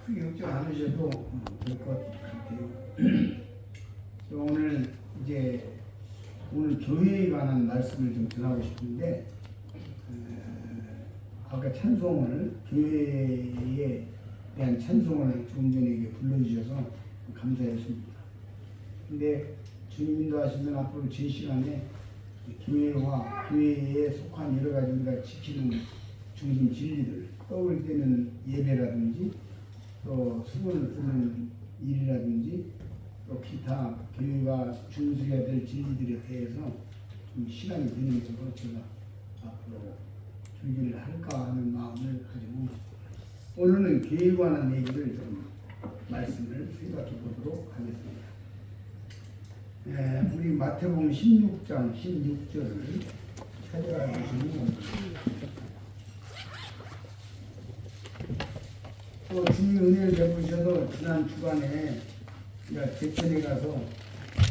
크게 걱정 안 하셔도 될 것 같아요. 오늘 오늘 교회에 관한 말씀을 좀 전하고 싶은데, 아까 찬송을 교회에 대한 찬송을 조금 전에 이렇게 불러주셔서 감사했습니다. 근데 주님 인도하시면 앞으로 제 시간에 교회와 교회에 속한 여러 가지 우리가 지키는 중심 진리들, 떡을 떼는 예배라든지 또 수건을 쓰는 일이라든지 또 기타 교회가 준수해야 될 진리들에 대해서 좀 시간이 되는 대로 제가 앞으로 준비를 할까 하는 마음을 가지고 오늘은 교회에 관한 얘기를 좀 말씀을 생각해 보도록 하겠습니다. 우리 마태복음 16장 16절을 찾아가 주시면 또 주님 은혜를 베푸셔서 지난 주간에 제천에 가서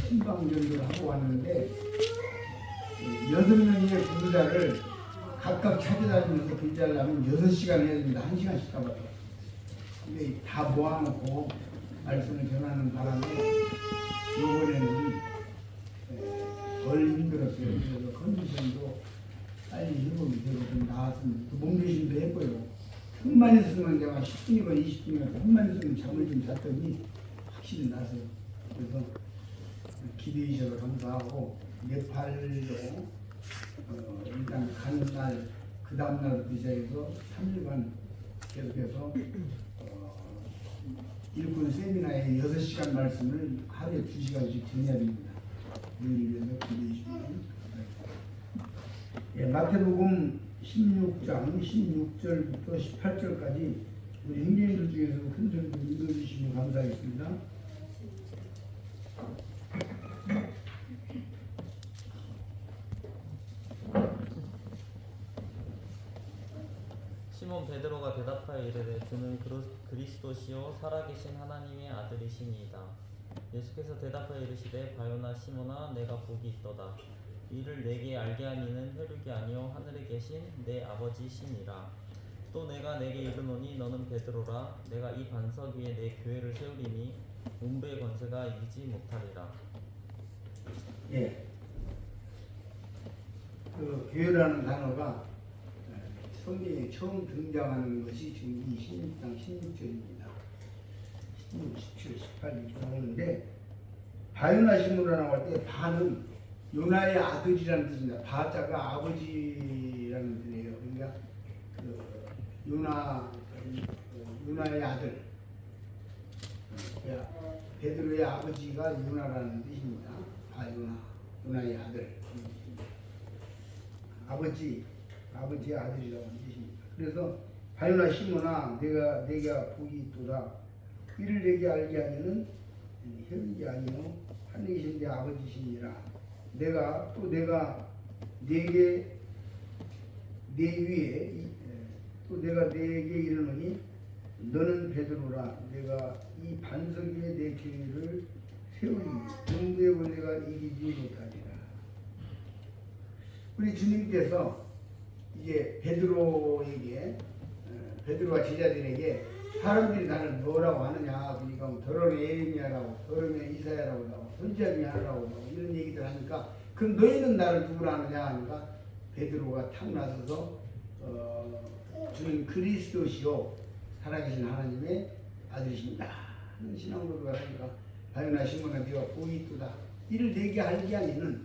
신방전도를 하고 왔는데 6명의 부자를 각각 찾아다니면서 글자를 하면 6시간 해야 됩니다. 1시간씩 가봐요. 근데 다 모아놓고 말씀을 전하는 바람에 이번에는 덜 힘들었어요. 그래서 컨디션도 빨리 회복이 되고 좀 나았으면 몸조심도 했고요. 틈만 있으면 제가 10분이건 20분이건 틈만 있으면 잠을 좀 잤더니 확실히 나서요. 그래서 기대해 주셔서 감사하고 네팔도 일단 가는 날 그 다음날부터 시작해서 3일간 계속해서 일꾼 세미나에 6시간 말씀을 하루에 2시간씩 전해야 됩니다. 이를 위해서 기대해 주시면 마태복음 16장 16절부터 18절까지 우리 형제님들 중에서 큰 소리 좀 읽어주시면 감사하겠습니다. 시몬 베드로가 대답하여 이르되 주는 그리스도시요 살아계신 하나님의 아들이시니이다. 예수께서 대답하여 이르시되 바요나 시몬아 내가 복이 있도다. 이를 내게 알게 한 이는 혈육이 아니요 하늘에 계신 내 아버지시니라. 또 내가 내게 이르노니 너는 베드로라. 내가 이 반석 위에 내 교회를 세우리니 문배의 권세가 이기지 못하리라. 그 교회라는 단어가 성경에 처음 등장하는 것이 지금 이 16장 16절입니다. 16, 17, 18 이렇게 나오는데 바요나 시몬이라고 할 때 바는 요나의 아들이라는 뜻입니다. 바자가 아버지라는 뜻이에요. 그러니까 요나의 아들, 베드로의 아버지가 요나라는 뜻입니다. 요나의 아들, 아버지의 아들이라고 하는 뜻입니다. 그래서 바요나 시몬아 내가 복이 있도다. 이를 내게 알게 하면은 혈육이 아니요 하늘에 계신 내 아버지시니라. 내가 내게 이르노니 너는 베드로라. 내가 이 반석 위에 내 교회를 세우리니 문배의 권세가 이기지 못하리라. 우리 주님께서 이제 베드로와 제자들에게 사람들이 나를 뭐라고 하느냐, 그러니까 더러운 예레미야라고, 더러운 이사야라고 하고, 선지자중에 하나라고 하고 이런 얘기들 하니까 그럼 너희는 나를 누구라 하느냐 하니까 베드로가 탁 나서서 주는 그리스도시요 살아계신 하나님의 아들이십니다 하는 신앙 고백을 하니까 바요나 시몬아 네가 복이 있도다. 이를 내게 알게 하니는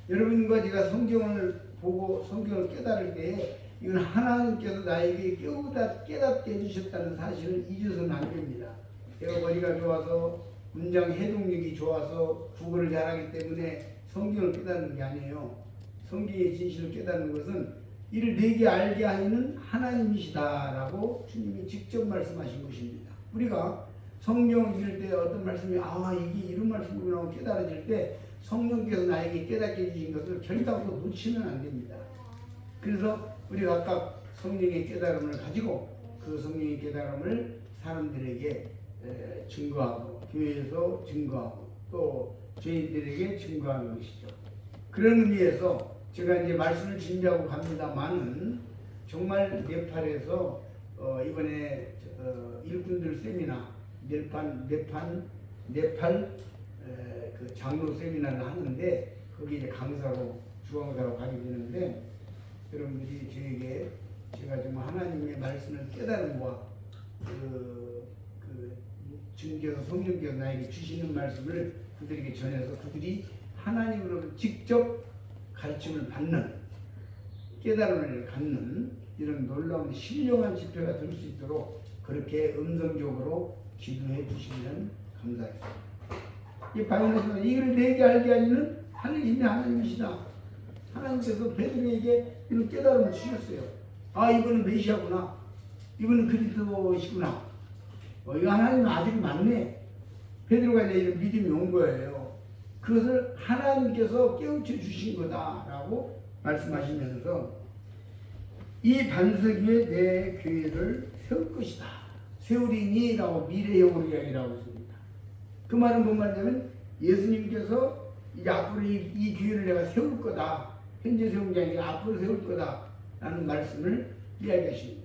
여러분과 제가 성경을 보고 성경을 깨달을 때에 이건 하나님께서 나에게 깨닫게 해주셨다는 사실을 잊어서는 안 됩니다. 제가 머리가 좋아서 문장 해독력이 좋아서 국어를 잘하기 때문에 성경을 깨닫는 게 아니에요. 성경의 진실을 깨닫는 것은 이를 내게 알게 하시는 하나님이시다라고 주님이 직접 말씀하신 것입니다. 우리가 성경을 읽을 때 어떤 말씀이 이게 이런 말씀이구나 하고 깨달아질 때 성령께서 나에게 깨닫게 해주신 것을 결단코 놓치면 안 됩니다. 그래서 우리가 각각 성령의 깨달음을 가지고 그 성령의 깨달음을 사람들에게 증거하고 교회에서 증거하고 또 저희들에게 증거하는 것이죠. 그런 의미에서 제가 이제 말씀을 준비하고 갑니다만은 정말 네팔에서 이번에 일꾼들 세미나 네팔 그 장로 세미나를 하는데 거기 이제 강사로 주강사로 가게 되는데 여러분들이 저에게 제가 정말 하나님의 말씀을 깨달음과 그 주님께서 성령께서 나에게 주시는 말씀을 그들에게 전해서 그들이 하나님으로부터 직접 가르침을 받는 깨달음을 갖는 이런 놀라운 신령한 집회가 될 수 있도록 그렇게 음성적으로 기도해 주시면 감사하겠습니다. 이 바요나시는 이를 내게 알게 하시는 하나님이시다. 하나님께서 베드로에게 이런 깨달음을 주셨어요. 아, 이분은 메시아구나. 이분은 그리스도시구나. 이거 하나님 아들이 맞네. 베드로가 이제 이런 믿음이 온 거예요. 그것을 하나님께서 깨우쳐 주신 거다라고 말씀하시면서 이 반석 위에 내 교회를 세울 것이다. 세우리니라고 미래형으로 이야기하고 있습니다. 그 말은 뭔 말이냐면 예수님께서 이제 앞으로 이 교회를 내가 세울 거다. 현재 세운 게 아니라 앞으로 세울 거다라는 말씀을 이야기하십니다.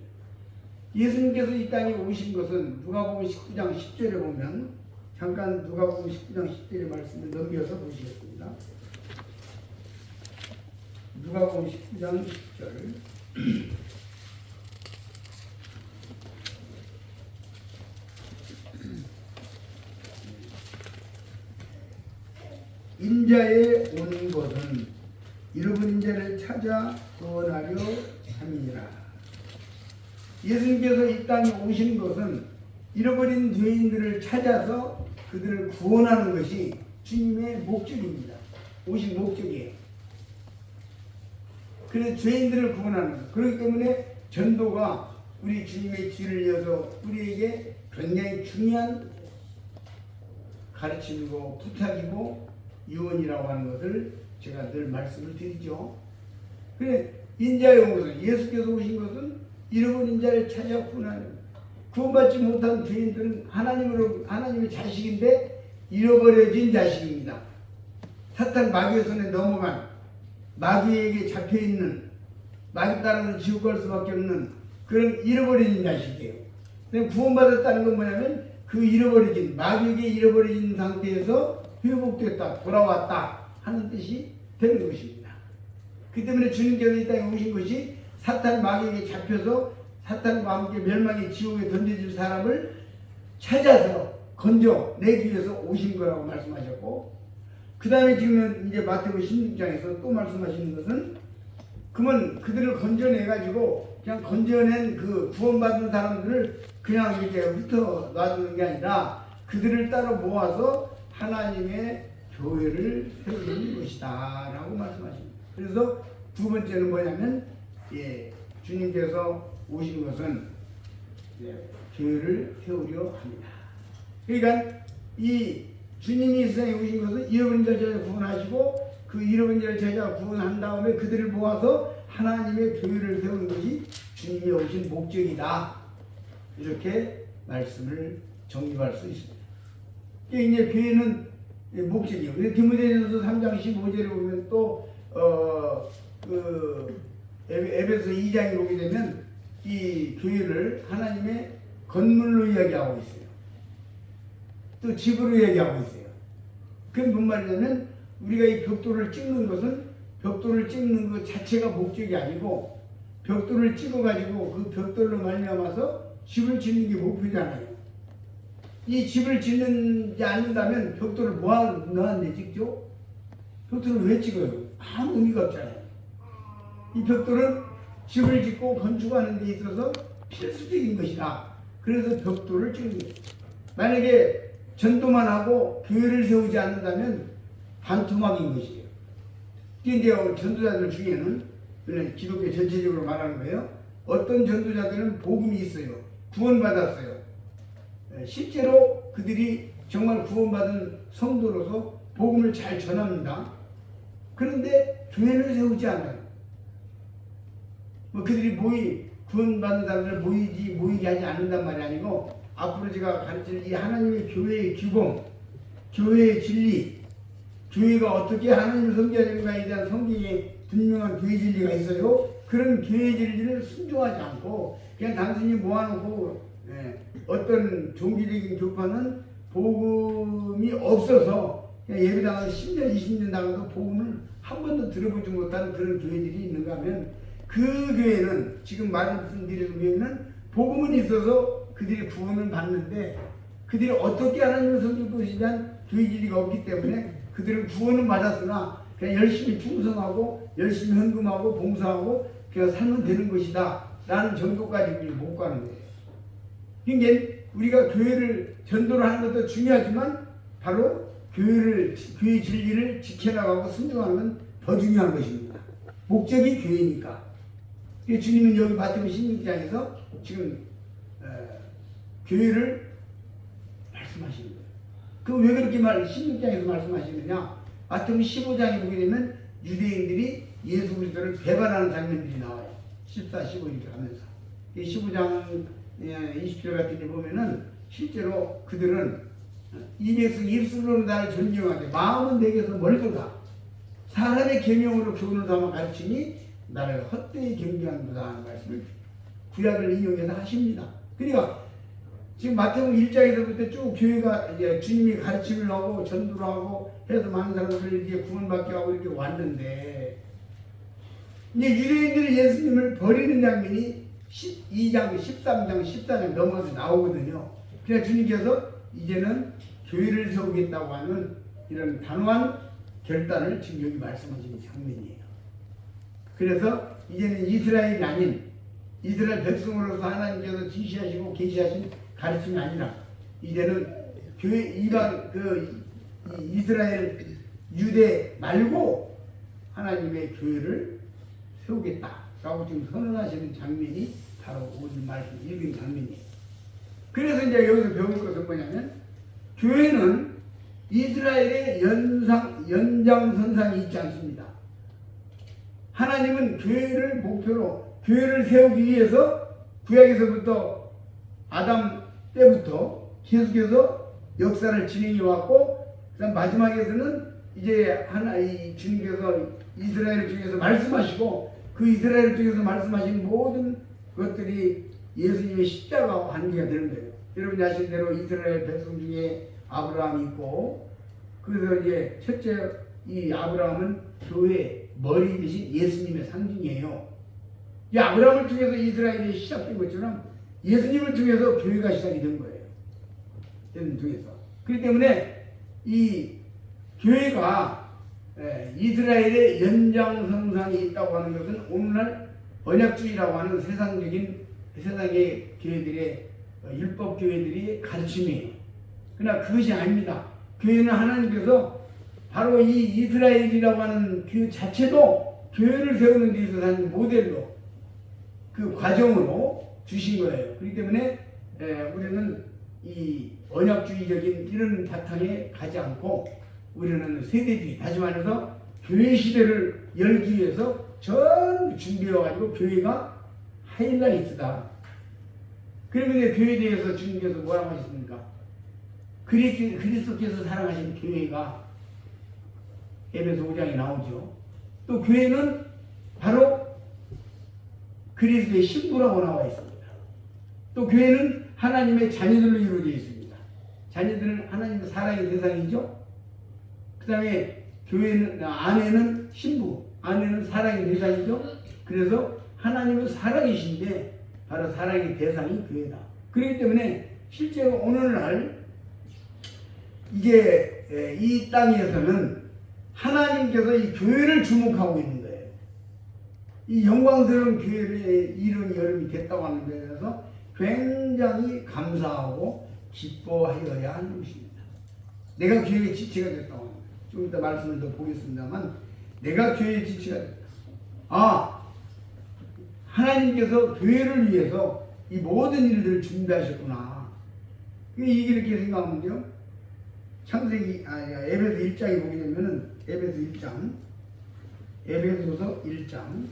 예수님께서 이 땅에 오신 것은 누가복음 19장 10절에 보면 잠깐 누가복음 19장 10절의 말씀을 넘겨서 보시겠습니다. 누가복음 19장 10절 인자에 온 것은 잃어버린 자를 찾아 구원하려 함이니라. 예수님께서 이 땅에 오신 것은 잃어버린 죄인들을 찾아서 그들을 구원하는 것이 주님의 목적입니다. 오신 목적이에요. 그래서 죄인들을 구원하는 것. 그렇기 때문에 전도가 우리 주님의 뒤를 이어서 우리에게 굉장히 중요한 가르침이고 부탁이고 유언이라고 하는 것을 제가 늘 말씀을 드리죠. 그래 인자에 온 것은 예수께서 오신 것은 잃어버린 자를 찾아 구원하는 구원받지 못한 죄인들은 하나님의 자식인데 잃어버려진 자식입니다. 사탄 마귀의 손에 넘어간 마귀에게 잡혀있는 마귀 따라서 지옥 갈 수밖에 없는 그런 잃어버린 자식이에요. 구원받았다는 건 뭐냐면 그 잃어버려진 마귀에게 잃어버려진 상태에서 회복됐다 돌아왔다 하는 뜻이 되는 것입니다. 그 때문에 주님께서 이 땅에 오신 것이 사탄 마귀에게 잡혀서 사탄과 함께 멸망의 지옥에 던져질 사람을 찾아서 건져내기 위해서 오신 거라고 말씀하셨고, 그 다음에 지금 이제 마태복음 16장에서 또 말씀하시는 것은 그러면 그들을 건져내가지고 그냥 건져낸 그 구원받은 사람들을 그냥 이렇게 흩어 놔두는 게 아니라 그들을 따로 모아서 하나님의 교회를 세우는 것이다 라고 말씀하십니다. 그래서 두 번째는 뭐냐면 주님께서 오신 것은 교회를 세우려 합니다. 그러니까 이 주님이 이 세상에 오신 것은 잃어버린 자를 찾아 구원하시고 그 잃어버린 자를 찾아 구원한 다음에 그들을 모아서 하나님의 교회를 세우는 것이 주님이 오신 목적이다. 이렇게 말씀을 정립할 수 있습니다. 이제 교회는 목적이에요. 디모데전서 3장 15절에 보면 또 에베소 2장에 오게 되면 이 교회를 하나님의 건물로 이야기하고 있어요. 또 집으로 이야기하고 있어요. 그건 뭔 말이냐면 우리가 이 벽돌을 찍는 것은 벽돌을 찍는 것 자체가 목적이 아니고 벽돌을 찍어가지고 그 벽돌로 말미암아서 집을 짓는 게 목표잖아요. 이 집을 짓는지 않는다면 벽돌을 뭐하는데 찍죠? 벽돌을 왜 찍어요? 아무 의미가 없잖아요. 이 벽돌은 집을 짓고 건축하는 데 있어서 필수적인 것이다. 그래서 벽돌을 찍는 거예요. 만약에 전도만 하고 교회를 세우지 않는다면 반토막인 것이에요. 이제 전도자들 중에는 기독교 전체적으로 말하는 거예요. 어떤 전도자들은 복음이 있어요. 구원받았어요. 실제로 그들이 정말 구원받은 성도로서 복음을 잘 전합니다. 그런데 교회를 세우지 않아요. 그들이 구원받는 사람들 모이게 하지 않는단 말이 아니고 앞으로 제가 가르칠 이 하나님의 교회의 규범, 교회의 진리, 교회가 어떻게 하나님을 섬겨야 되는가에 대한 성경에 분명한 교회 진리가 있어요. 그런 교회 진리를 순종하지 않고 그냥 단순히 모아놓고 어떤 종교적인 교파는 복음이 없어서 그냥 예배당을 10년, 20년 나가도 복음을 한 번도 들어보지 못하는 그런 교회들이 있는가 하면 그 교회는 지금 말씀드리는 교회는 복음은 있어서 그들이 구원을 받는데 그들이 어떻게 하나님을 섬길 것에 대한 교회지리가 없기 때문에 그들은 구원은 받았으나 그냥 열심히 충성하고 열심히 헌금하고 봉사하고 그냥 살면 되는 것이다 라는 정도까지 우리 못 가는 거예요. 그러니까 우리가 교회를 전도를 하는 것도 중요하지만 바로 교회 진리를 지켜나가고 순종하는 건 더 중요한 것입니다. 목적이 교회니까. 주님은 여기 마태복음 16장에서 지금 교회를 말씀하시는 거예요. 그 왜 그렇게 16장에서 말씀하시느냐? 마태복음 15장에 보게 되면 유대인들이 예수 그리스도를 배반하는 장면들이 나와요. 14, 15 이렇게 하면서. 15장 20절 같은 데 보면은 실제로 그들은 이 백성 입술로는 나를 존경하되 마음은 내게서 멀도다. 사람의 계명으로 교훈을 삼아 가르치니 나를 헛되이 경배하는도다 하는 말씀을 구약을 인용해서 하십니다. 그러니까 지금 마태복음 1장에서부터 쭉 교회가 이제 주님이 가르침을 하고 전도를 하고 해서 많은 사람들이 이제 구원받게 하고 이렇게 왔는데 이제 유대인들이 예수님을 버리는 장면이 12장, 13장, 14장 넘어서 나오거든요. 그래서 주님께서 이제는 교회를 세우겠다고 하는 이런 단호한 결단을 지금 여기 말씀하시는 장면이에요. 그래서 이제는 이스라엘이 아닌 이스라엘 백성으로서 하나님께서 지시하시고 계시하신 가르침이 아니라 이제는 교회 이방 이스라엘 유대 말고 하나님의 교회를 세우겠다라고 지금 선언하시는 장면이 바로 오늘 말씀 읽은 장면이에요. 그래서 이제 여기서 배울 것은 뭐냐면 교회는 이스라엘의 연장선상이 있지 않습니다. 하나님은 교회를 목표로 교회를 세우기 위해서 구약에서부터 아담 때부터 계속해서 역사를 진행해 왔고 그다음 마지막에서는 이제 이 주님께서 이스라엘 중에서 말씀하시고 그 이스라엘 중에서 말씀하신 모든 것들이 예수님의 십자가와 관계가 되는 거예요. 여러분이 아시는 대로 이스라엘 백성 중에 아브라함이 있고 그래서 이제 첫째 이 아브라함은 교회 머리 대신 예수님의 상징이에요. 이 아브라함을 통해서 이스라엘이 시작된 것처럼 예수님을 통해서 교회가 시작이 된 거예요. 예수님 통해서. 그렇기 때문에 이 교회가 이스라엘의 연장선상에 있다고 하는 것은 오늘날 언약주의라고 하는 세상의 교회들의 율법 교회들이 가르침이에요. 그러나 그것이 아닙니다. 교회는 하나님께서 바로 이 이스라엘이라고 하는 그 자체도 교회를 세우는 데 있어서 하는 모델로 그 과정으로 주신 거예요. 그렇기 때문에 우리는 이 언약주의적인 이런 바탕에 가지 않고 우리는 세대주의, 다시 말해서 교회 시대를 열기 위해서 전부 준비해가지고 교회가 하이라이트다. 그러면 교회에 대해서 주님께서 뭐라고 하셨습니까? 그리스도께서 사랑하신 교회가 에베소 5장에 나오죠. 또 교회는 바로 그리스도의 신부라고 나와 있습니다. 또 교회는 하나님의 자녀들로 이루어져 있습니다. 자녀들은 하나님의 사랑의 대상이죠. 그 다음에 교회는 아내는 신부, 아내는 사랑의 대상이죠. 그래서 하나님은 사랑이신데 바로 사랑의 대상이 교회다. 그렇기 때문에 실제로 오늘날 이게 이 땅에서는 하나님께서 이 교회를 주목하고 있는 거예요. 이 영광스러운 교회의 이른 여름이 됐다고 하는 데에 대해서 굉장히 감사하고 기뻐하여야 하는 것입니다. 내가 교회의 지체가 됐다고 하는 거예요. 좀 이따 말씀을 더 보겠습니다만 내가 교회의 지체가 됐다. 하나님께서 교회를 위해서 이 모든 일들을 준비하셨구나. 이게 이렇게 생각하면요. 창세기 에베소 1장에 보게 되면은 에베소 1장 에베소서 1장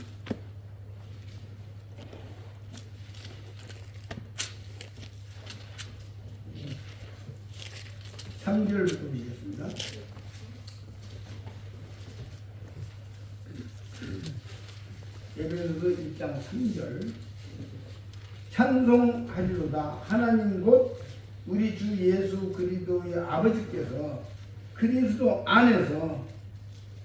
3절부터 보시겠습니다. 에베소서 1장 3절 찬송하리로다. 하나님 곧 우리 주 예수 그리스도의 아버지께서 그리스도 안에서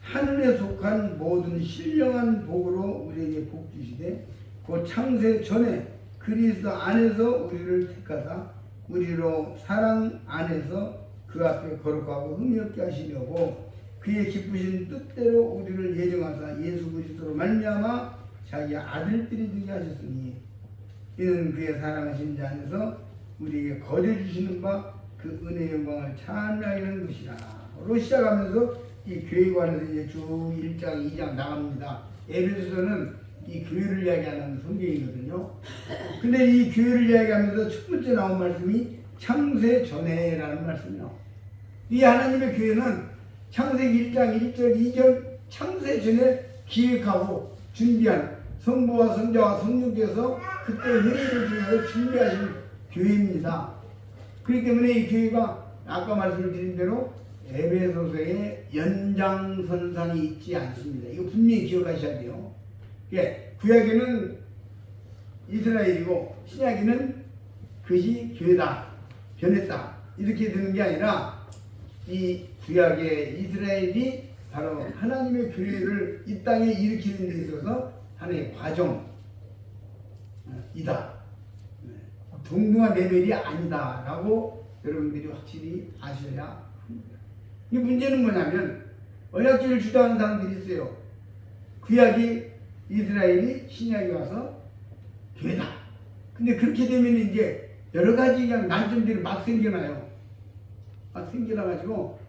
하늘에 속한 모든 신령한 복으로 우리에게 복 주시되 곧 창세 전에 그리스도 안에서 우리를 택하사 우리로 사랑 안에서 그 앞에 거룩하고 흠이 없게 하시려고 그의 기쁘신 뜻대로 우리를 예정하사 예수 그리스도로 말미암아 자기 아들들이 되게 하셨으니 이는 그의 사랑하신 자 안에서 우리에게 거저주시는 바 그 은혜의 영광을 찬양하게 하는 것이라. 로 시작하면서 이 교회 관해서 이제 쭉 1장, 2장 나갑니다. 에베소서는 이 교회를 이야기하는 성경이거든요. 근데 이 교회를 이야기하면서 첫 번째 나온 말씀이 창세 전에라는 말씀이요. 이 하나님의 교회는 창세기 1장 1절 2절 창세 전에 기획하고 준비한 성부와 성자와 성령께서 그때 회의를 통해서 준비하신 교회입니다. 그렇기 때문에 이 교회가 아까 말씀드린 대로 에베소서의 연장선상이 있지 않습니다. 이거 분명히 기억하셔야 돼요. 예, 구약에는 이스라엘이고 신약에는 그것이 교회다, 변했다 이렇게 되는 게 아니라 이 구약의 이스라엘이 바로 하나님의 교회를 이 땅에 일으키는 데 있어서 하나의 과정이다. 동등한 레벨이 아니다라고 여러분들이 확실히 아셔야 합니다. 이 문제는 뭐냐면 언약주의를 주장하는 사람들이 있어요. 구약이 이스라엘이 신약이 와서 교회다. 근데 그렇게 되면 이제 여러 가지 그냥 난점들이 막 생겨나요. 막 생겨나가지고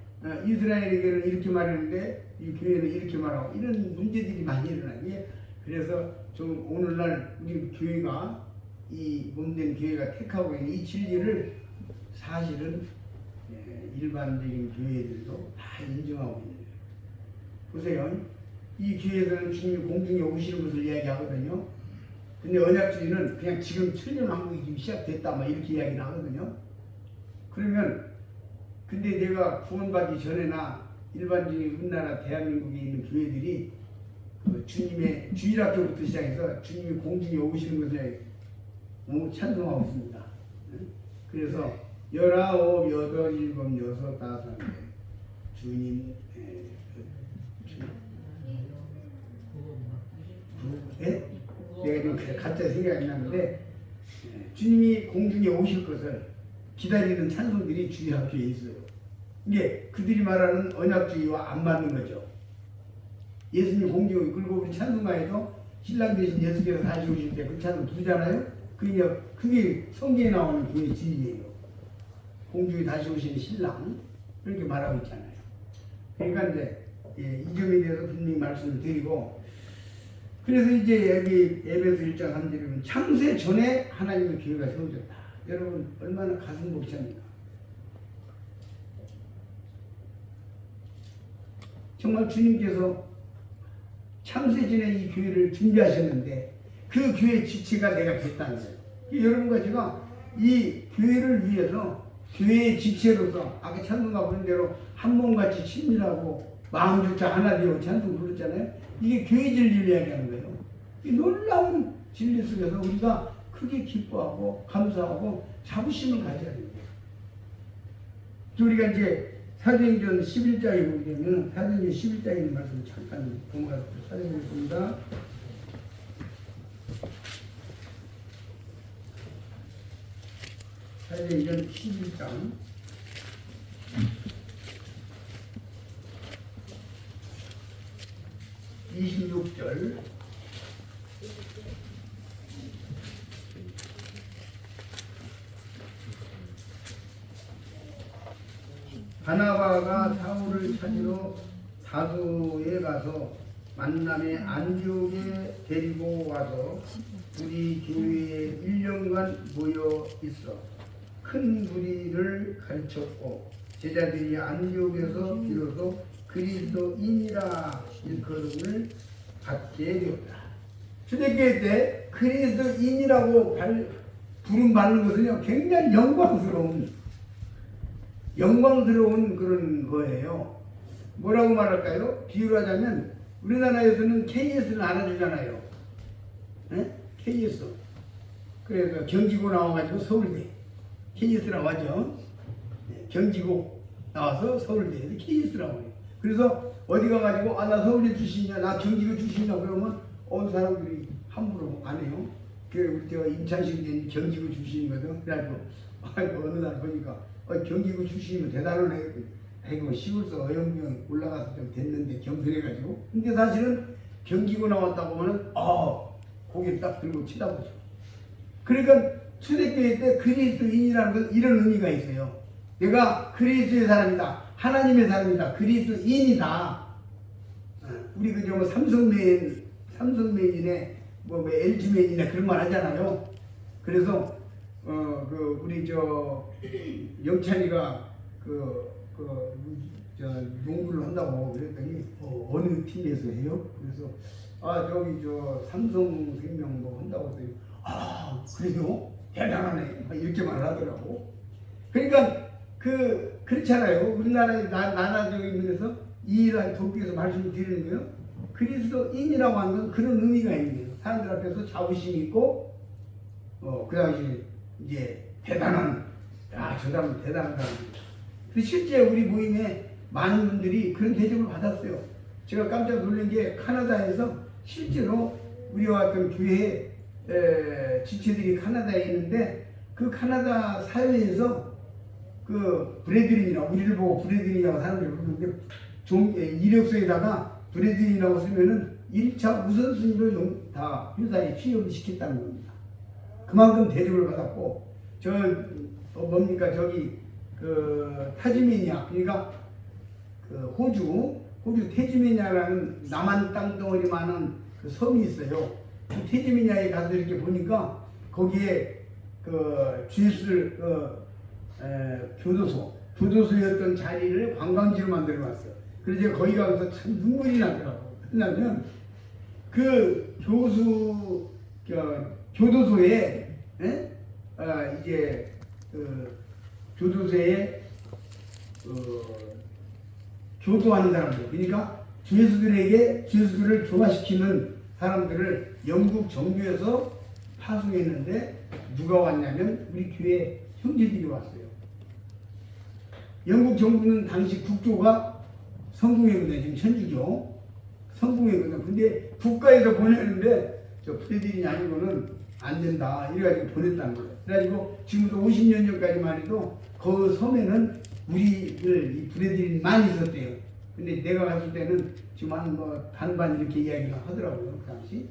이스라엘에게는 이렇게 말하는데 이 교회는 이렇게 말하고 이런 문제들이 많이 일어나요. 그래서 좀 오늘날 우리 교회가 이 몸된 교회가 택하고 있는 이 진리를 사실은 일반적인 교회들도 다 인정하고 있는 거예요. 보세요. 이 교회에서는 주님이 공중에 오시는 것을 이야기하거든요. 근데 언약주의는 그냥 지금 천년 왕국이 지금 시작됐다 막 이렇게 이야기를 하거든요. 그러면 근데 내가 구원받기 전에나 일반적인 우리나라 대한민국에 있는 교회들이 그 주님의 주일학교부터 시작해서 주님이 공중에 오시는 것을 찬송하고 있습니다. 그래서 19, 8, 7, 6, 5 주님 내가 지금 갑자기 생각이 안 나는데 주님이 공중에 오실 것을 기다리는 찬송들이 주일학교에 있어요. 이게 그들이 말하는 언약주의와 안 맞는 거죠. 예수님 공중에 그리고 우리 찬송가에도 신랑 대신 예수께서 다시 오실 때 그 찬송 부르잖아요. 그게 성경에 나오는 교회 진리예요. 공중에 다시 오시는 신랑 그렇게 말하고 있잖아요. 그러니까 이제 이 점에 대해서 분명히 말씀을 드리고 그래서 이제 여기 에베소 1장 3절에 보면 창세 전에 하나님의 교회가 세워졌다. 여러분 얼마나 가슴 벅찹니까? 정말 주님께서 창세 전에 이 교회를 준비하셨는데 그 교회의 지체가 내가 됐다는 거예요. 여러분과 제가 이 교회를 위해서 교회의 지체로서 아까 찬송가 부른 대로 한 몸같이 친밀하고 마음조차 하나 되어 찬송 불렀잖아요. 이게 교회 진리를 이야기하는 거예요. 이 놀라운 진리 속에서 우리가 크게 기뻐하고 감사하고 자부심을 가져야 됩니다. 우리가 이제 사도행전 11장에 보게 되면 사도행전 11장에 있는 말씀을 잠깐 넘어가서 찾아보겠습니다. 사도행전 11장 26절 바나바가 사울을 찾으러 다소에 가서 만남의 안디옥에 데리고 와서 우리 교회에 1년간 모여 있어 큰 무리를 가르쳤고 제자들이 안디옥에서 비로소 그리스도인이라 일컬음을 받게 되었다. 초대교회 때 그리스도인이라고 부름받는 것은요 굉장히 영광스러운 그런 거예요. 뭐라고 말할까요? 비유를 하자면 우리나라에서는 KS를 알아주잖아요. 네? KS. 그래서 경기고 나와가지고 서울대 KS라고 하죠. 네, 경기고 나와서 서울대에서 KS라고 해요. 그래서 어디 가가지고 나 서울대 출신이야, 나 경기고 출신이야 그러면 어느 사람들이 함부로 안 해요. 그 우리 저 임찬식이 경기고 출신이거든. 그래가지고 어느 날 보니까 경기고 출신이면 대단하네. 아이고 시골서 어영부영 올라가서 좀 됐는데 겸손해가지고. 근데 사실은 경기고 나왔다고 하면은 고개 딱 들고 치다보죠. 그러니까 초대교회 때 그리스도인이라는 건 이런 의미가 있어요. 내가 그리스도의 사람이다, 하나님의 사람이다, 그리스도인이다. 우리 그저 뭐 삼성맨이네, 뭐 LG맨이네 그런 말 하잖아요. 그래서 그 우리 저 영찬이가 저 농구를 한다고 그랬더니 어느 팀에서 해요? 그래서 저기 저 삼성생명 뭐 한다고 했더니 그래요? 대단하네 이렇게 말하더라고. 그러니까 그렇잖아요. 우리나라의 나라적인 면에서 이 일을 돕기 위해서 말씀을 드리는 거예요. 그리스도인이라고 하는 건 그런 의미가 있는 거예요. 사람들 앞에서 자부심이 있고 그 당시 이제 대단한, 저 사람은 대단한 사람입니다. 실제 우리 모임에 많은 분들이 그런 대접을 받았어요. 제가 깜짝 놀란 게 카나다에서 실제로 우리와 같은 교회 지체들이 카나다에 있는데 그 카나다 사회에서 그 브래드린이라고, 우리를 보고 브래드린이라고 사람들이 부르는데 이력서에다가 브래드린이라고 쓰면은 1차 우선순위로 다 회사에 취업을 시켰다는 겁니다. 그만큼 대접을 받았고, 뭡니까 저기 타즈메니아, 그러니까 호주 태즈메니아라는 남한 땅덩어리만한 그 섬이 있어요. 그 태즈메니아에 가서 이렇게 보니까 거기에 주 예수를 교도소였던 자리를 관광지로 만들어놨어요. 그래서 제가 거기 가서 참 눈물이 나더라고요. 왜냐면 그 교도소에 이제 교도소에 교도하는 사람들, 그러니까 주 예수들을 교화시키는 사람들을 영국 정부에서 파송했는데 누가 왔냐면 우리 교회 형제들이 왔어요. 영국 정부는 당시 국교가 성공회거든요. 지금 천주교 성공회거든요. 근데 국가에서 보내는데 저 프레들이 아니고는 안 된다 이래가지고 보냈다는 거예요. 그래가지고 지금도 50년 전까지만 해도 그 섬에는 우리를 이 브레들인만 있었대요. 근데 내가 갔을 때는 지금 한 반반 이렇게 이야기를 하더라고요. 그 당시.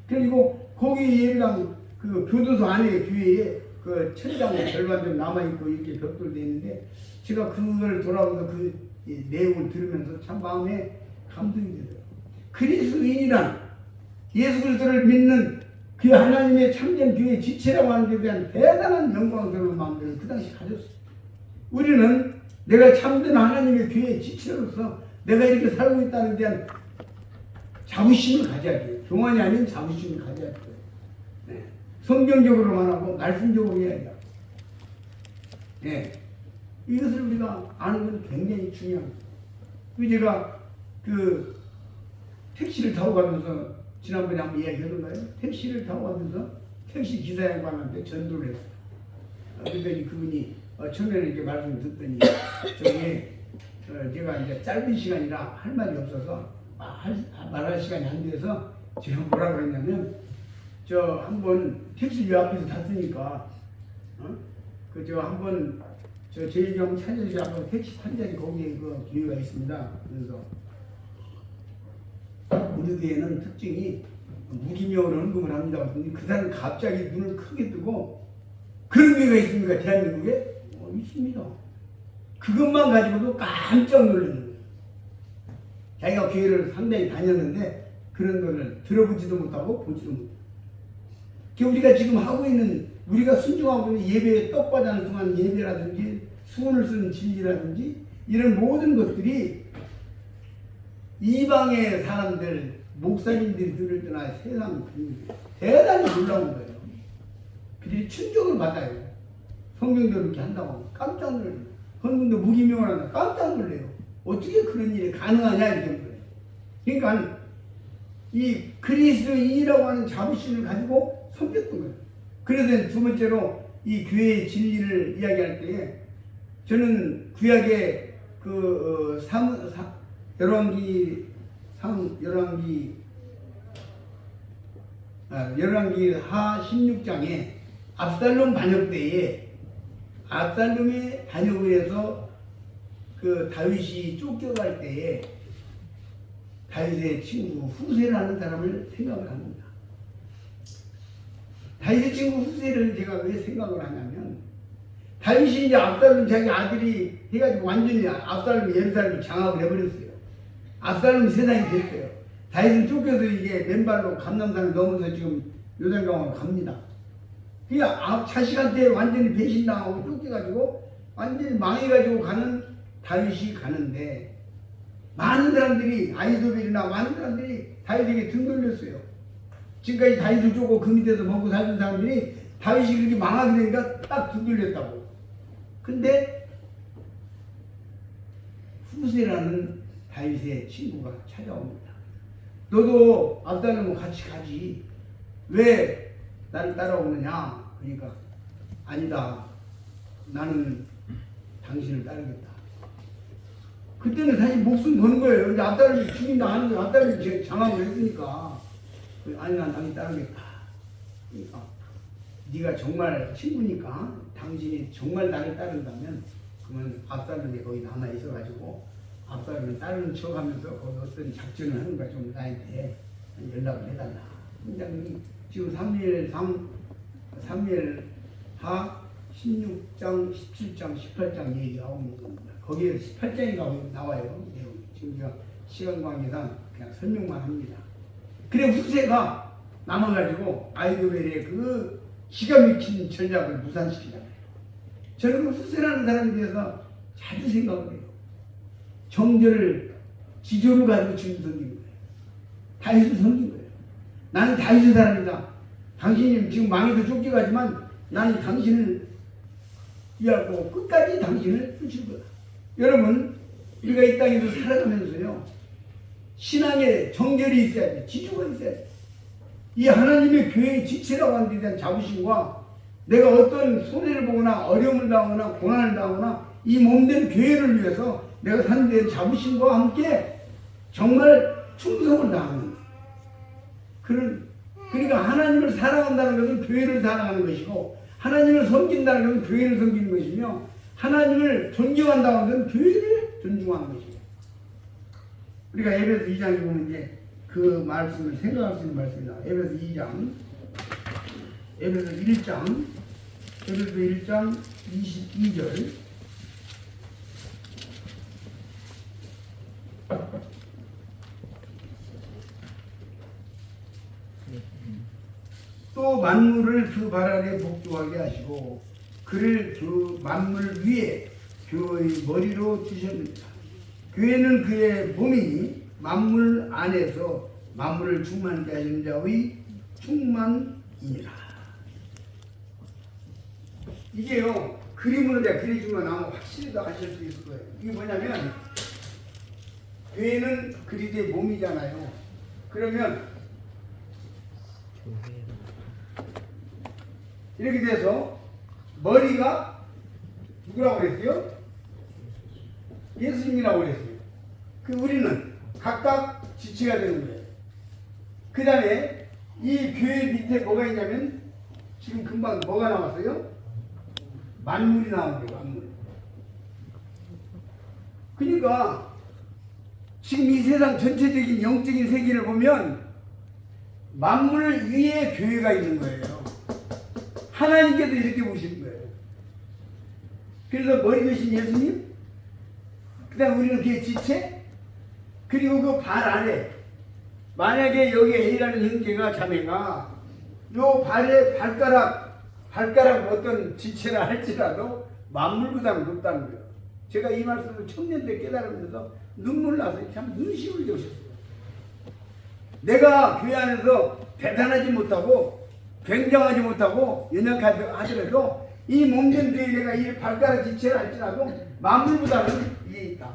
그리고 거기 예배당 그 교도소 안에 교회에 그 천장 절반 좀 남아있고 이렇게 벽돌 돼 있는데 제가 그걸 돌아오면서 그 내용을 들으면서 참 마음에 감동이 되더라고요. 그리스도인이란 예수 그리스도를 믿는 그 하나님의 참된 교회 지체라고 하는 데 대한 대단한 영광스러운 마음들을 그 당시 가졌어요. 우리는 내가 참된 하나님의 교회 지체로서 내가 이렇게 살고 있다는 데 대한 자부심을 가져야 돼요. 교만이 아닌 자부심을 가져야 돼요. 네. 성경적으로만 하고 말씀적으로 해야 돼요. 네. 이것을 우리가 아는 건 굉장히 중요합니다. 제가 택시를 타고 가면서 지난번에 한번 이야기했던가요? 택시를 타고 가면서 택시 기사 양반한테 전도를 했어요. 그랬더니 그분이 처음에는 이렇게 말씀을 듣더니 제가 이제 짧은 시간이라 할 말이 없어서 말할 시간이 안 돼서 제가 뭐라 그랬냐면 한번 택시 요 앞에서 탔으니까 한번 제일경 찾아주세요. 한번 택시 탄 자리 거기에 그 기회가 있습니다. 그래서 우리 교회는 특징이 무기명으로 헌금을 합니다. 근데 그 사람 갑자기 눈을 크게 뜨고 그런 교회가 있습니까? 대한민국에? 있습니다. 그것만 가지고도 깜짝 놀라는 거예요. 자기가 교회를 상당히 다녔는데 그런 거를 들어보지도 못하고 보지도 못하고. 우리가 지금 하고 있는, 우리가 순종하고 있는 예배에 떡과자를 통한 예배라든지 수건을 쓰는 진리라든지 이런 모든 것들이 이방의 사람들, 목사님들이 들을 때나 세상 대단히 놀라운 거예요. 그들이 충격을 받아요. 성경대로 이렇게 한다고 하면 깜짝 놀라요. 헌금도 무기명을 한다 깜짝 놀래요. 어떻게 그런 일이 가능하냐 이런 거예요. 그러니까 이 그리스도인이라고 하는 자부심을 가지고 섬겼던 거예요. 그래서 두 번째로 이 교회의 진리를 이야기할 때에 저는 구약의 열왕기 하 16장에 압살롬 반역 때에 압살롬의 반역을 해서 그 다윗이 쫓겨갈 때에 다윗의 친구 후세라는 사람을 생각을 합니다. 다윗의 친구 후세를 제가 왜 생각을 하냐면 다윗이 이제 압살롬 자기 아들이 해가지고 완전히 압살롬이 예루살렘을 장악을 해버렸어요. 압살롬 세상이 됐어요. 다윗은 쫓겨서 이게 맨발로 감남산을 넘어서 지금 요단강으로 갑니다. 그러니까 자식한테 완전히 배신당하고 쫓겨가지고 완전히 망해가지고 가는 다윗이 가는데 많은 사람들이 아이도벨이나 많은 사람들이 다윗에게 등 돌렸어요. 지금까지 다윗을 쫓고 그 밑에서 먹고 살던 사람들이 다윗이 그렇게 망하게 되니까 딱 등 돌렸다고. 근데 후세라는 다윗의 친구가 찾아옵니다. 너도 압살롬과 같이 가지. 왜 나를 따라오느냐? 그러니까 아니다. 나는 당신을 따르겠다. 그때는 사실 목숨 거는 거예요. 이제 압살롬이 죽인다 하는 거 압살롬이 장악을 했으니까 아니 난 당신 따르겠다. 그러니까 네가 정말 친구니까 당신이 정말 나를 따른다면 그러면 압살롬이 거기 남아 있어가지고 압살롬을 따르는 척하면서 거기 어떤 작전을 하는 거야. 좀 나한테 연락을 해달라. 굉장히 지금 사무엘하 16장, 17장, 18장 얘기하고 있는 겁니다. 거기에 18장이 나와요. 지금 제가 시간 관계상 그냥 설명만 합니다. 그래 후세가 남아가지고 아이도벨의 그 기가 막힌 전략을 무산시키잖아요. 저는 그 후세라는 사람에 대해서 자주 생각을 해요. 정절을 지조를 가지고 지금 섬긴 거예요. 다윗을 섬긴 거예요. 나는 다윗의 사람이다. 당신이 지금 망해서 쫓겨가지만 나는 당신을 위하고 끝까지 당신을 쫓을 거다. 여러분, 우리가 이 땅에서 살아가면서요, 신앙에 정결이 있어야 돼. 지조가 있어야 돼. 이 하나님의 교회의 지체라고 하는 데 대한 자부심과 내가 어떤 손해를 보거나 어려움을 당하거나 고난을 당하거나 이 몸된 교회를 위해서 내가 사는 데 대한 자부심과 함께 정말 충성을 다하는 그러니까 하나님을 사랑한다는 것은 교회를 사랑하는 것이고 하나님을 섬긴다는 것은 교회를 섬기는 것이며 하나님을 존경한다는 것은 교회를 존중하는 것이고 우리가 에베소 2장에 보면 이제 그 말씀을 생각할 수 있는 말씀이다. 에베소 2장 에베소 1장 22절 또 만물을 그 발 아래 복종하게 하시고 그를 그 만물 위에 교회의 머리로 두셨습니다. 교회는 그의 몸이니 만물 안에서 만물을 충만케 하시는 자의 충만이니라. 이게요 그림으로 내가 그려주면 아마 확실히 더 아실 수 있을 거예요. 이게 뭐냐면 교회는 그리스도의 몸이잖아요. 그러면 이렇게 돼서 머리가 누구라고 그랬어요? 예수님이라고 그랬어요. 그 우리는 각각 지체가 되는 거예요. 그 다음에 이 교회 밑에 뭐가 있냐면 지금 금방 뭐가 나왔어요? 만물이 나온 거예요. 만물. 그러니까 지금 이 세상 전체적인 영적인 세계를 보면 만물 위에 교회가 있는 거예요. 하나님께서 이렇게 보시는 거예요. 그래서 머리 되신 예수님, 그 다음 우리는 그의 지체, 그리고 그 발 아래 만약에 여기 A라는 형제가 자매가 요 발에 발가락 어떤 지체라 할지라도 만물보다 높다는 거예요. 제가 이 말씀을 청년 때 깨달으면서 눈물 나서 참 눈시울이 오셨어요. 내가 교회 안에서 대단하지 못하고 굉장하지 못하고 연약하더라도 이 몸된 교회 내가 이 발가락 지체를 할지라도 만물보다는 위에 있다.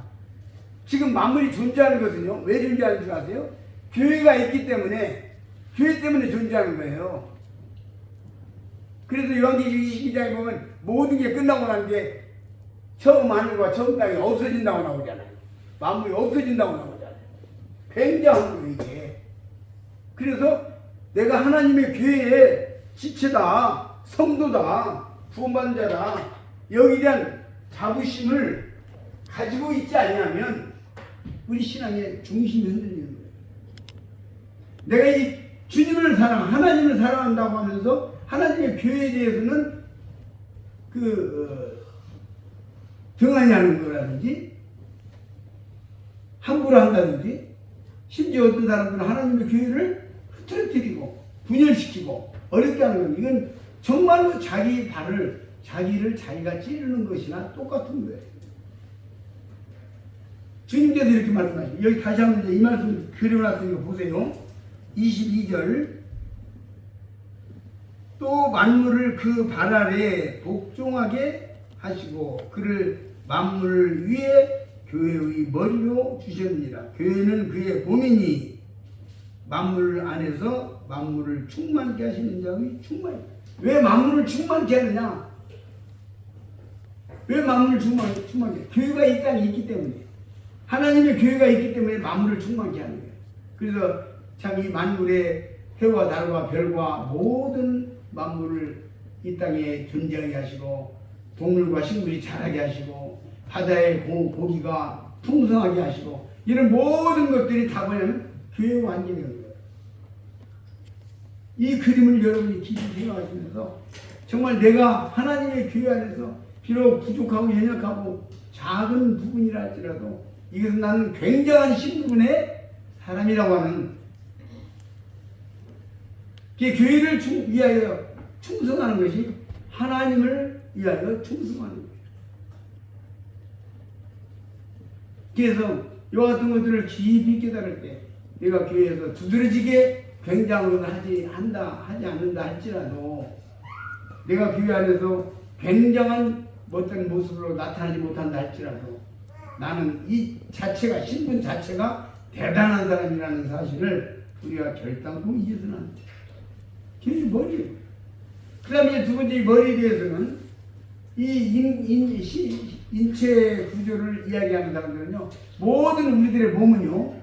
지금 만물이 존재하는 것은요. 왜 존재하는 줄 아세요? 교회가 있기 때문에 교회 때문에 존재하는 거예요. 그래서 요한계시록 22장에 보면 모든 게 끝나고 난 게 처음 하늘과 처음 땅이 없어진다고 나오잖아요. 만물이 없어진다고 나오잖아요. 굉장한 거예요 이게. 그래서 내가 하나님의 교회의 지체다, 성도다, 구원받은 자다, 여기에 대한 자부심을 가지고 있지 않냐면 우리 신앙의 중심이 흔들리는 거예요. 내가 이 주님을 하나님을 사랑한다고 하면서 하나님의 교회에 대해서는 등한히 하는 거라든지 함부로 한다든지, 심지어 어떤 사람들은 하나님의 교회를 흐트러뜨리고 분열시키고 어렵게 하는 건, 이건 정말로 자기를 자기가 찌르는 것이나 똑같은 거예요. 주님께서 이렇게 말씀하시죠. 여기 다시 한번 이제 이 말씀 그려놨으니까 보세요. 22절. 또 만물을 그 발 아래 복종하게 하시고 그를 만물 위에 교회의 머리로 주셨느니라. 교회는 그의 몸이니 만물 안에서 만물을 충만케 하시는 자의 충만. 왜 만물을 충만케 하느냐? 왜 만물을 충만케? 교회가 이 땅에 있기 때문에, 하나님의 교회가 있기 때문에 만물을 충만케 하는 거예요. 그래서 참 이 만물의 해와 달과 별과 모든 만물을 이 땅에 존재하게 하시고, 동물과 식물이 자라게 하시고, 바다의 고기가 풍성하게 하시고, 이런 모든 것들이 다 뭐냐면 교회의 완전히 거예요. 이 그림을 여러분이 깊이 생각하시면서 정말 내가 하나님의 교회 안에서 비록 부족하고 연약하고 작은 부분이라 할지라도 이것은 나는 굉장한 신분의 사람이라고 하는, 교회를 위하여 충성하는 것이 하나님을 위하여 충성하는 거예요. 그래서 이와 같은 것들을 깊이 깨달을 때 내가 교회에서 두드러지게 굉장은 하지 않는다 할지라도, 내가 교회 안에서 굉장한 어떤 모습으로 나타나지 못한다 할지라도 나는 이 자체가, 신분 자체가 대단한 사람이라는 사실을 우리가 결단코 잊어서는 안 돼. 그게 머리예요. 그 다음에 두 번째, 이 머리에 대해서는 이 인체 구조를 이야기하는 사람들은요, 모든 우리들의 몸은요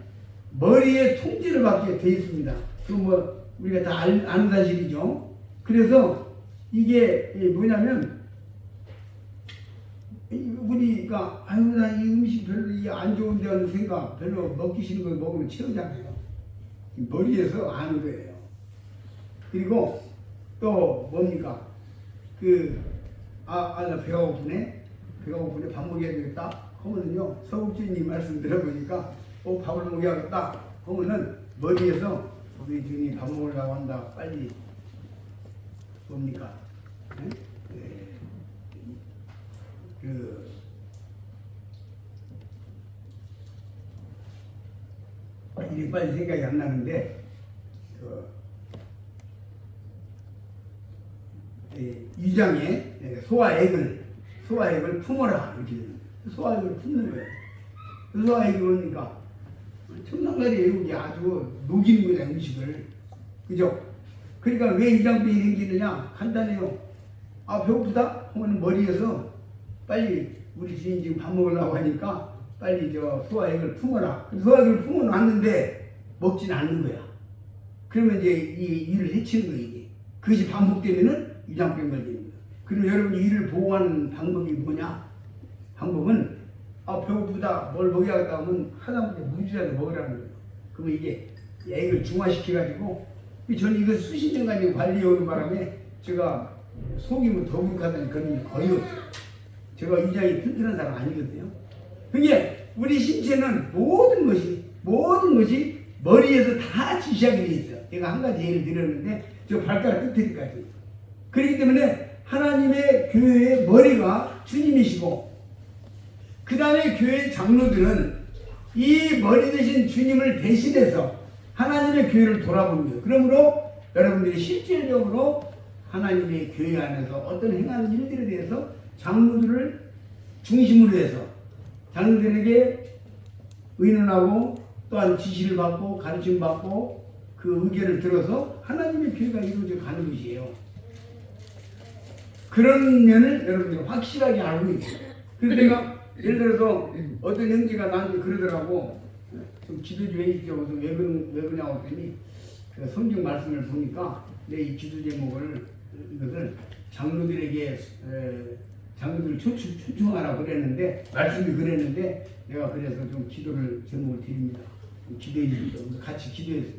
머리의 통제를 받게 돼 있습니다. 그 우리가 다 아는 사실이죠. 그래서 이게 뭐냐면, 우리가 나 이 음식 별로 안 좋은데 하는 생각, 별로 먹기 싫은 거 먹으면 채우잖아요. 머리에서 아는 거예요. 그리고 또 뭡니까? 나 배가 고프네. 밥 먹여야 되겠다 하면은요, 서국주님 말씀 들어보니까 밥을 먹여야겠다 하면은 머리에서 우리 주님이 밥 먹으려고 한다, 빨리 뭡니까? 이게 빨리 생각이 안 나는데, 위장에 소화액을 품어라 이렇게 되는 거예요. 소화액을 품는 거예요. 소화액이 뭡니까? 청산가리예요. 이게 아주 녹이는 거냐, 음식을. 그죠? 그러니까 왜 위장병이 생기느냐? 간단해요. 배고프다? 하면 머리에서 빨리 우리 주인 지금 밥 먹으려고 하니까 빨리 소화액을 품어라. 소화액을 품어놨는데 먹지는 않는 거야. 그러면 이제 이 이를 해치는 거예요. 이게. 그것이 반복되면은 위장병 걸리는 거예요. 그럼 여러분이 이를 보호하는 방법이 뭐냐? 방법은 배고프다, 뭘 먹여야겠다 하면 하다못해 물이라도 먹으라는 거예요. 그러면 이게 액을 중화시켜가지고, 저는 이거 수십 년간 관리해오는 바람에 제가 속이 더부룩하다는 그런 일이 거의 없어요. 제가 위장이 튼튼한 사람 아니거든요. 그게 우리 신체는 모든 것이 머리에서 다 지시하게 돼 있어요. 제가 한 가지 예를 들었는데, 저 발가락 끝에까지. 그렇기 때문에 하나님의 교회의 머리가 주님이시고, 그 다음에 교회 장로들은 이 머리 대신 주님을 대신해서 하나님의 교회를 돌아보는 거예요. 그러므로 여러분들이 실질적으로 하나님의 교회 안에서 어떤 행하는 일들에 대해서 장로들을 중심으로 해서 장로들에게 의논하고 또한 지시를 받고 가르침 받고 그 의견을 들어서 하나님의 교회가 이루어져 가는 것이에요. 그런 면을 여러분들이 확실하게 알고 있어요. 그래서 내가 예를 들어서 어떤 형제가 나한테 그러더라고. 좀 기도 좀 해주죠. 왜 그러냐고 했더니 성경 말씀을 보니까 내 이 기도 제목을 이것을 장로들에게 장로들을 초청하라고 그랬는데 말씀이 그랬는데 내가 그래서 좀 기도를 제목을 드립니다. 기도해 주십시오. 같이 기도했어요.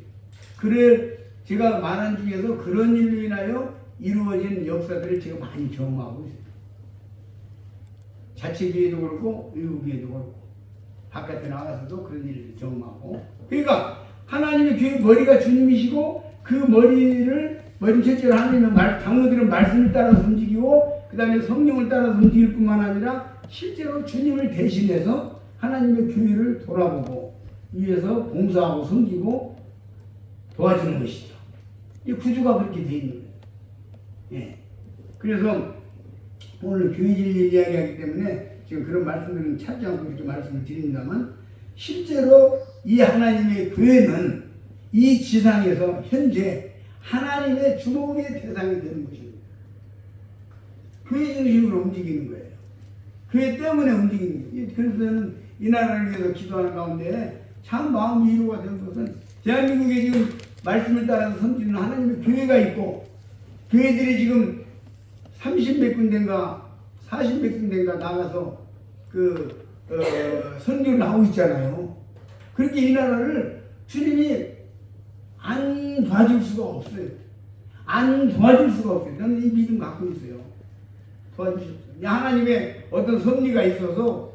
그래 제가 말한 중에서 그런 일로 인하여 이루어진 역사들을 제가 많이 경험하고 있어요. 자체교회도 그렇고 외부교회도 그렇고 바깥에 나가서도 그런 일을 경험하고 그러니까 하나님의 교회 머리가 주님이시고 그 머리 첫째로 하나님의 장로들은 말씀을 따라서 움직이고 그 다음에 성령을 따라서 움직일 뿐만 아니라 실제로 주님을 대신해서 하나님의 교회를 돌아보고 위에서 봉사하고 섬기고 도와주는 것이죠. 이 구조가 그렇게 되어 있는 거예요. 예. 그래서 오늘 교회 진리를 이야기하기 때문에 지금 그런 말씀들은 찾지 않고 이렇게 말씀을 드립니다만 실제로 이 하나님의 교회는 이 지상에서 현재 하나님의 주목의 대상이 되는 것입니다. 교회 중심으로 움직이는 거예요. 교회 때문에 움직이는 거예요. 그래서 저는 이 나라를 위해서 기도하는 가운데 참 마음이 위로가 되는 것은 대한민국에 지금 말씀을 따라서 섬기는 하나님의 교회가 있고 교회들이 지금 30몇 군데인가 40몇 군데인가 나가서 선교를 하고 있잖아요. 그렇게 이 나라를 주님이 안 도와줄 수가 없어요. 안 도와줄 수가 없어요. 저는 이 믿음 갖고 있어요. 도와주십시오. 하나님의 어떤 섭리가 있어서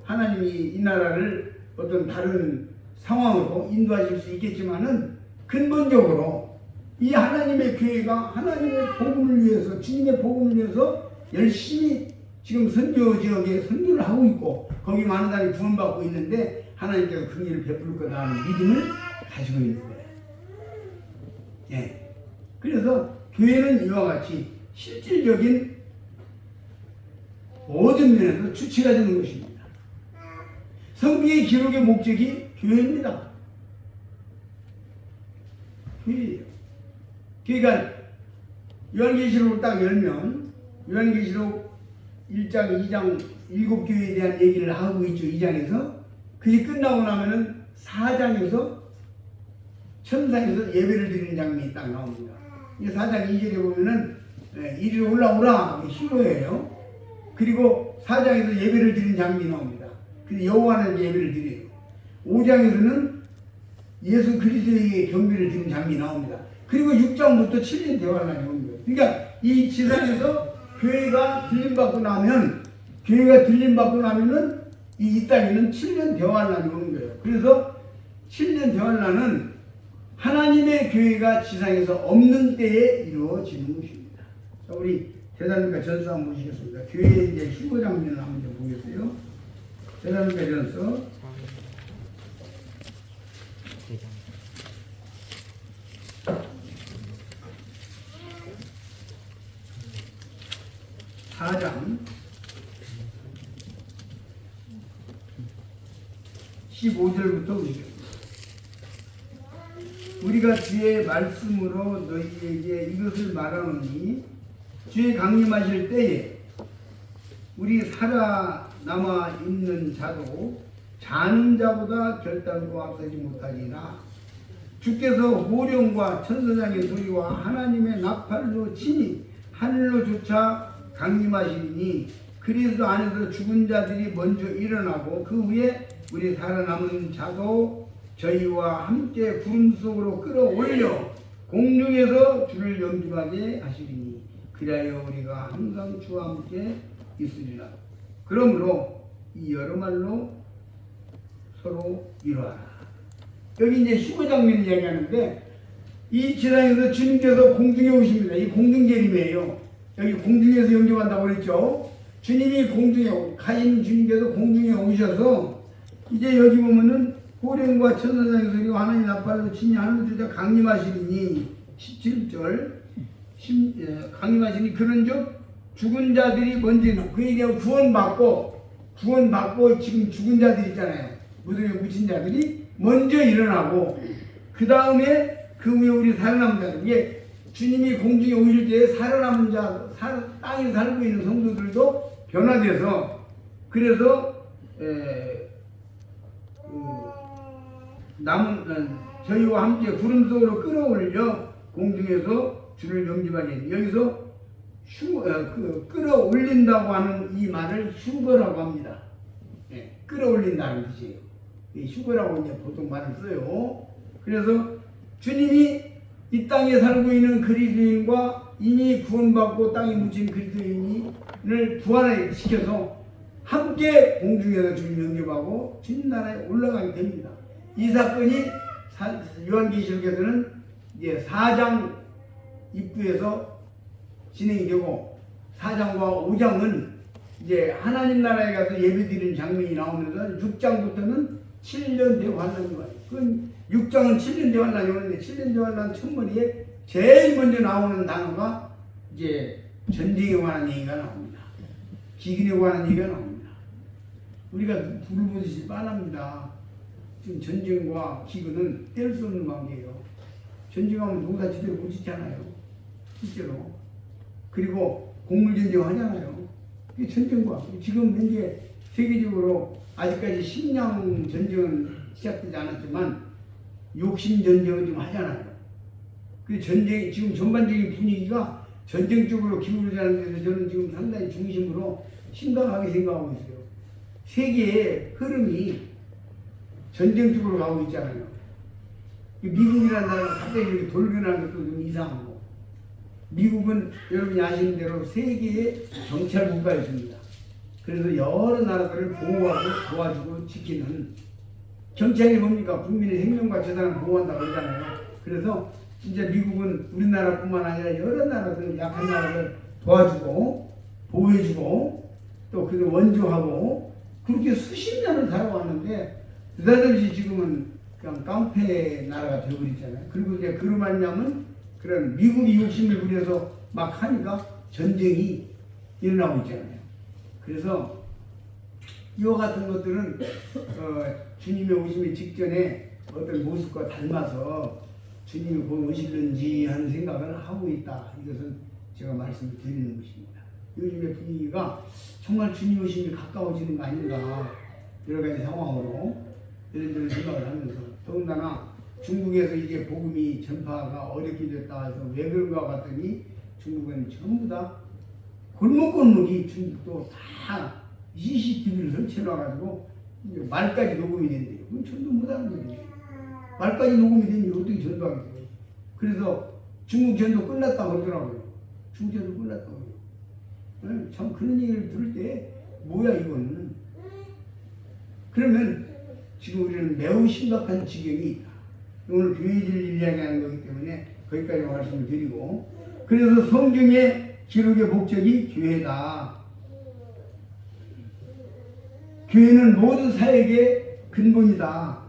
하나님이 이 나라를 어떤 다른 상황으로 인도하실 수 있겠지만은 근본적으로 이 하나님의 교회가 하나님의 복음을 위해서 주님의 복음을 위해서 열심히 지금 선교 지역에 선교를 하고 있고 거기 많은 사람이 구원받고 있는데 하나님께서 그 일을 베풀 거다 하는 믿음을 가지고 있는 거예요. 예. 그래서 교회는 이와 같이 실질적인 모든 면에서 주체가 되는 것입니다. 성경의 기록의 목적이 교회입니다. 교회예요. 그러니까 요한계시록을 딱 열면 요한계시록 1장, 2장 7교회에 대한 얘기를 하고 있죠. 2장에서. 그게 끝나고 나면은 4장에서 천상에서 예배를 드리는 장면이 딱 나옵니다. 이 4장 2절에 보면은 이리 올라오라 희로예요. 그리고 4장에서 예배를 드리는 장면이 나옵니다. 근데 여호와는 예배를 드려요. 5장에서는 예수 그리스도에게 경배를 드리는 장면이 나옵니다. 그리고 6장부터 7년 대화를 나오는 거예요. 그러니까 이 지상에서 교회가 들림받고 나면은 이 땅에는 7년 대화를 나오는 거예요. 그래서 7년 대화를 나는 하나님의 교회가 지상에서 없는 때에 이루어지는 것입니다. 자, 우리 대사님과 전서 한번 보시겠습니다. 교회의 이제 휴거 장면을 한번 좀 보겠어요. 대사님과 전서 4장 15절부터 보시겠습니다. 우리가 주의 말씀으로 너희에게 이것을 말하노니 주의 강림하실 때에 우리 살아남아 있는 자도 자는 자보다 결단코 앞서지 못하리라. 주께서 호령과 천사장의 소리와 하나님의 나팔로 치니 하늘로 조차 강림하시니 그리스도 안에서 죽은 자들이 먼저 일어나고 그 후에 우리 살아남은 자도 저희와 함께 구름 속으로 끌어올려 공중에서 주를 영접하게 하시리니 그리하여 우리가 항상 주와 함께 있으리라. 그러므로 이 여러 말로 서로 이루어라. 여기 이제 15장면을 이야기하는데 이 지상에서 주님께서 공중에 오십니다. 이 공중재림이에요. 여기 공중에서 영접한다고 그랬죠. 주님이 공중에 가인 주님께서 공중에 오셔서 이제 여기 보면은 호령과 천사장의 소리와 하나님 나팔로 치니 하늘로 주자 강림하시니 17절 강림하시니 그런즉 죽은 자들이 먼저 그 얘기하고 구원받고 지금 죽은 자들 있잖아요. 무덤에 묻힌 자들이 먼저 일어나고 그 다음에 그 후에 우리 살아남은 자들 이게 주님이 공중에 오실 때 살아남은 땅에 살고 있는 성도들도 변화돼서 그래서 저희와 함께 구름 속으로 끌어올려 공중에서 주를 영접하게 여기서 끌어올린다고 하는 이 말을 휴거라고 합니다. 예, 끌어올린다는 뜻이에요. 휴거라고 이제 보통 말을 써요. 그래서 주님이 이 땅에 살고 있는 그리스도인과 이미 구원받고 땅에 묻힌 그리스도인을 부활시켜서 함께 공중에서 주님 영접하고 주님 나라에 올라가게 됩니다. 이 사건이 요한계시록에서는 이제 4장 입구에서 진행이 되고 4장과 5장은 이제 하나님 나라에 가서 예배드리는 장면이 나오면서 6장부터는 7년 대환란이 와요. 그건 6장은 7년 대환란이 오는데 7년 대환란 첫머리에 제일 먼저 나오는 단어가 이제 전쟁에 관한 얘기가 나옵니다. 기근에 관한 얘기가 나옵니다. 우리가 불을 보듯이 빤합니다. 지금 전쟁과 기근은 뗄 수 없는 관계예요. 전쟁하면 농사 제대로 못 짓잖아요. 실제로. 그리고 곡물전쟁 하잖아요. 이게 전쟁과 지금 현재 세계적으로 아직까지 식량 전쟁은 시작되지 않았지만 욕심 전쟁은 좀 하잖아요. 그 전쟁 지금 전반적인 분위기가 전쟁 쪽으로 기울어지는 데서 저는 지금 상당히 중심으로 심각하게 생각하고 있어요. 세계의 흐름이 전쟁 쪽으로 가고 있잖아요. 미국이라는 나라가 갑자기 이렇게 돌변하는 것도 좀 이상하고 미국은 여러분이 아시는 대로 세계의 경찰 국가였습니다. 그래서 여러 나라들을 보호하고 도와주고 지키는 경찰이 뭡니까? 국민의 생명과 재산을 보호한다고 그러잖아요. 그래서 진짜 미국은 우리나라뿐만 아니라 여러 나라들 약한 나라를 도와주고 보호해주고 또 그들 원조하고 그렇게 수십 년을 살아왔는데 느닷없이 지금은 그냥 깡패 나라가 되어버렸잖아요. 그리고 이제 그로 말미암은 그런 미국이 욕심을 부려서 막 하니까 전쟁이 일어나고 있잖아요. 그래서 이와 같은 것들은 주님의 오심의 직전에 어떤 모습과 닮아서 주님이 곧 오실는지 하는 생각을 하고 있다. 이것은 제가 말씀을 드리는 것입니다. 요즘의 분위기가 정말 주님 오심이 가까워지는 거 아닌가 여러 가지 상황으로 이런저런 생각을 하면서 더군다나 중국에서 이제 복음이 전파가 어렵게 됐다 해서 왜 그런가 봤더니 중국은 전부 다 골목골목이 중국도 다 CCTV를 설치해놔가지고 말까지 녹음이 된대요. 그건 전도 못하는 거지. 말까지 녹음이 되니 어떻게 전도하겠어요. 그래서 중국 전도 끝났다고 그러더라고요. 중국 전도 끝났다고 그래요. 참 그런 얘기를 들을 때 뭐야 이거는. 그러면 지금 우리는 매우 심각한 지경이 있다. 오늘 교회를 이야기하는 거기 때문에 거기까지 말씀을 드리고 그래서 성경의 기록의 목적이 교회다. 교회는 모든 사역의 근본이다.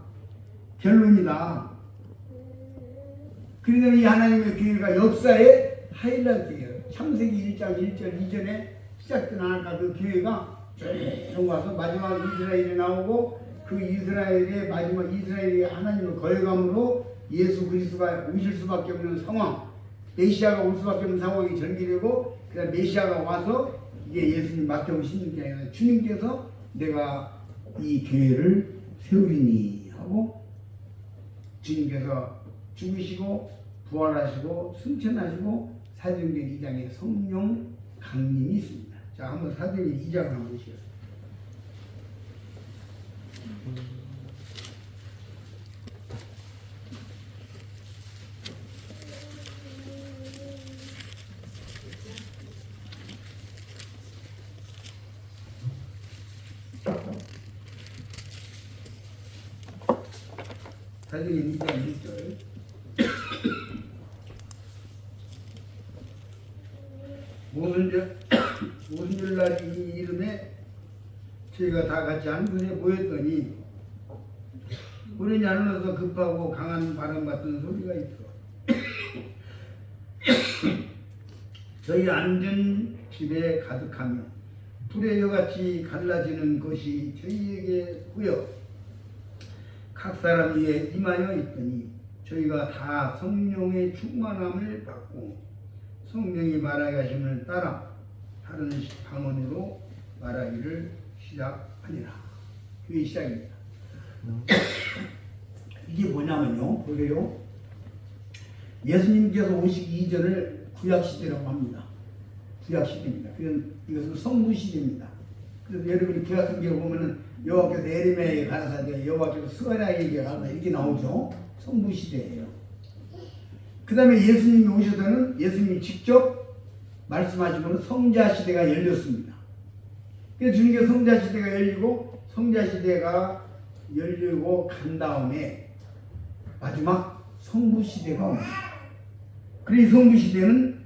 결론이다. 그러나 이 하나님의 교회가 역사의 하이라이트예요. 창세기 1장 1절 이전에 시작된 하나님과 그 교회가 쭉 와서 마지막 이스라엘이 나오고 그 이스라엘의 마지막 이스라엘의 하나님을 거역함으로 예수 그리스도가 오실 수밖에 없는 상황, 메시아가 올 수밖에 없는 상황이 전개되고 그다음 메시아가 와서 이게 예수님 맡겨오시는 게 아니라 주님께서 내가 이 교회를 세우리니 하고 주님께서 죽으시고 부활하시고 승천하시고 사도행전 2장에 성령 강림이 있습니다. 자, 한번 사도행전 2장을 한번 보시겠습니다. 사도행전 2장 1절 오순절날 이 이름에 저희가 다 같이 한 곳에 모였더니 우리는 하늘에서 급하고 강한 바람 같은 소리가 있어. 저희 앉은 집에 가득하며 불의 여같이 갈라지는 것이 저희에게 보여 각 사람 위에 임하여 있더니 저희가 다 성령의 충만함을 받고 성령이 말하게 하심을 따라 다른 방언으로 말하기를 시작하니라. 그게 시작입니다. 이게 뭐냐면요, 보세요. 예수님께서 오시기 이전을 구약시대라고 합니다. 구약시대입니다. 이것은 성부시대입니다. 그래서 여러분이 구약성경을 보면은 여호와께서 에레미야에게 가라사대, 여호와께서 스가랴에게 가라사 이렇게 나오죠. 성부시대예요. 그 다음에 예수님이 오셔서는 예수님이 직접 말씀하시고는 성자시대가 열렸습니다. 그래서 주님께 성자시대가 열리고 성자시대가 열리고 간 다음에 마지막 성부시대가 옵니다. 그래서 성부시대는